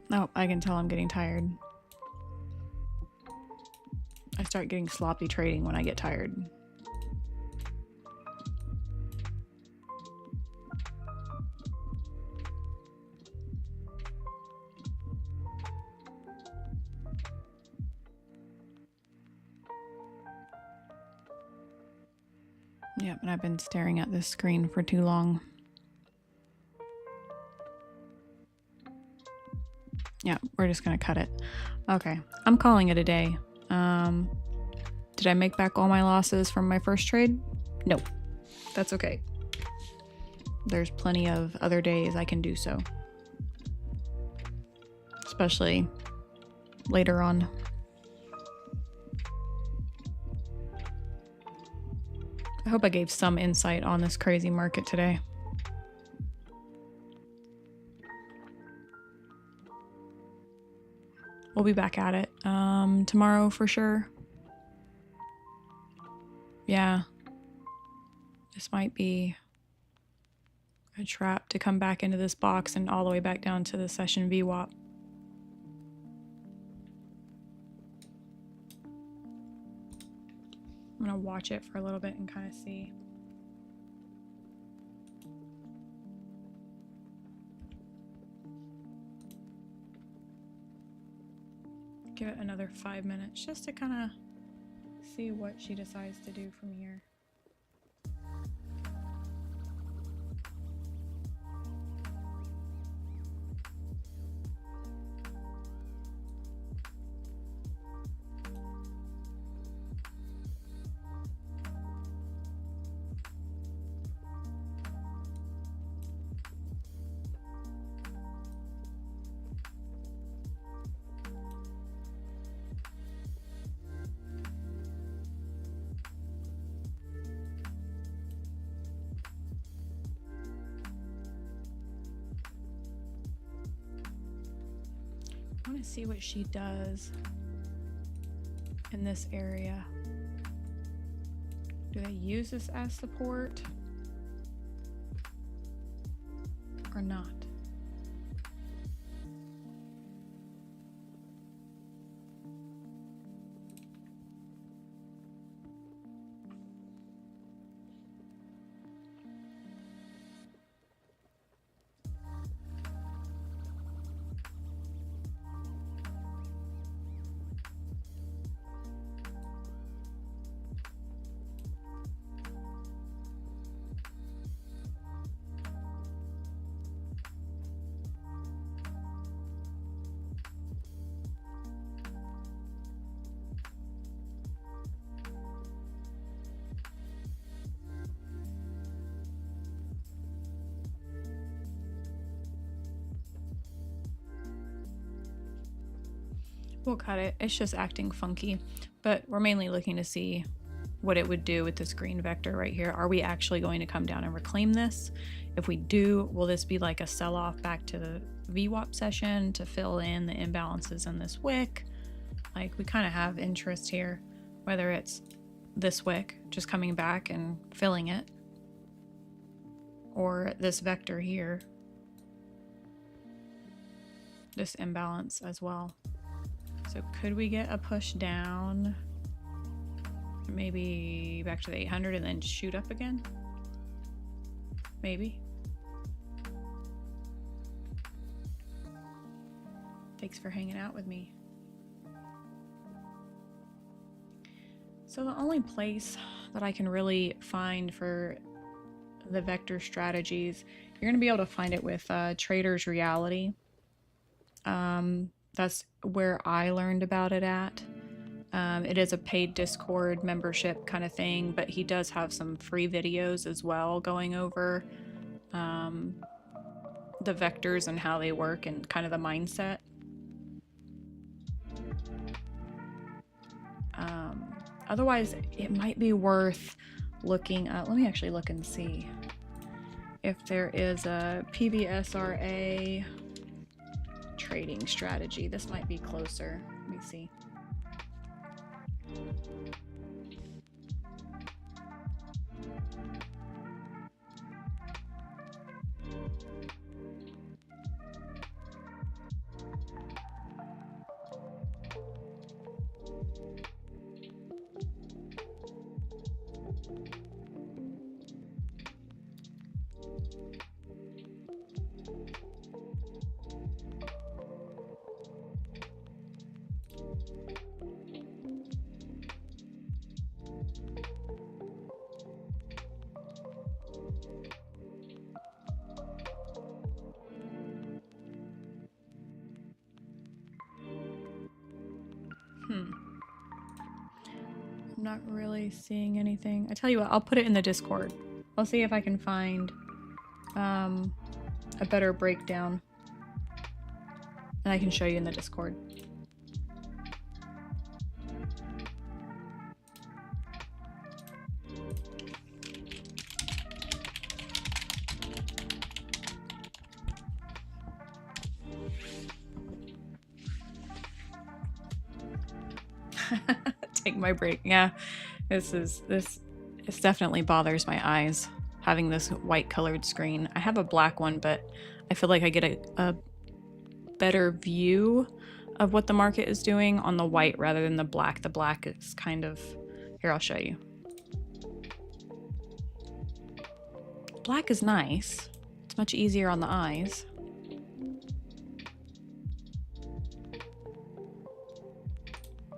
Oh, I can tell I'm getting tired. I start getting sloppy trading when I get tired. Yep, and I've been staring at this screen for too long. Yeah, we're just gonna cut it. Okay, I'm calling it a day. Did I make back all my losses from my first trade? No, that's okay. There's plenty of other days I can do so. Especially later on. I hope I gave some insight on this crazy market today. We'll be back at it tomorrow for sure. Yeah. This might be a trap to come back into this box and all the way back down to the session VWAP. I'm gonna watch it for a little bit and kind of see. Give it another 5 minutes just to kind of see what she decides to do from here. I want to see what she does in this area. Do they use this as support or not? We'll cut it. It's just acting funky, but we're mainly looking to see what it would do with this green vector right here. Are we actually going to come down and reclaim this? If we do, will this be like a sell-off back to the VWAP session to fill in the imbalances in this wick? Like, we kind of have interest here, whether it's this wick just coming back and filling it, or this vector here, this imbalance as well. So could we get a push down, maybe back to the 800 and then shoot up again? Maybe. Thanks for hanging out with me. So the only place that I can really find for the vector strategies, you're going to be able to find it with Trader's Reality. That's where I learned about it at. It is a paid Discord membership kind of thing, but he does have some free videos as well going over the vectors and how they work and kind of the mindset. Otherwise, it might be worth looking at. Let me actually look and see if there is a PVSRA trading strategy. This might be closer. Let me see. I'm not really seeing anything. I tell you what, I'll put it in the Discord. I'll see if I can find a better breakdown. And I can show you in the Discord. Take my break. Yeah, this definitely bothers my eyes, having this white colored screen. I have a black one, but I feel like I get a better view of what the market is doing on the white rather than the black. The black is kind of... Here, I'll show you. Black is nice. It's much easier on the eyes.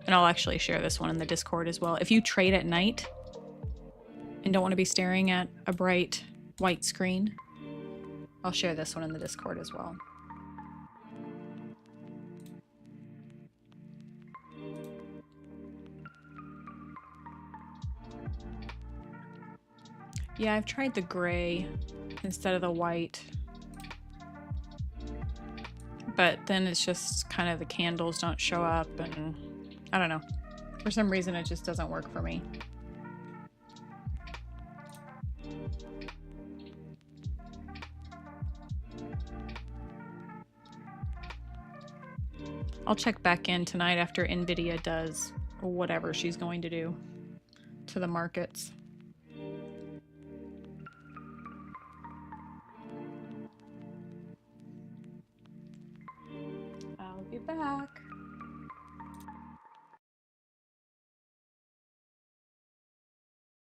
And I'll actually share this one in the Discord as well. If you trade at night and don't want to be staring at a bright white screen, I'll share this one in the Discord as well. Yeah, I've tried the gray instead of the white. But then it's just kind of the candles don't show up, and I don't know. For some reason it just doesn't work for me. I'll check back in tonight after NVIDIA does whatever she's going to do to the markets. I'll be back.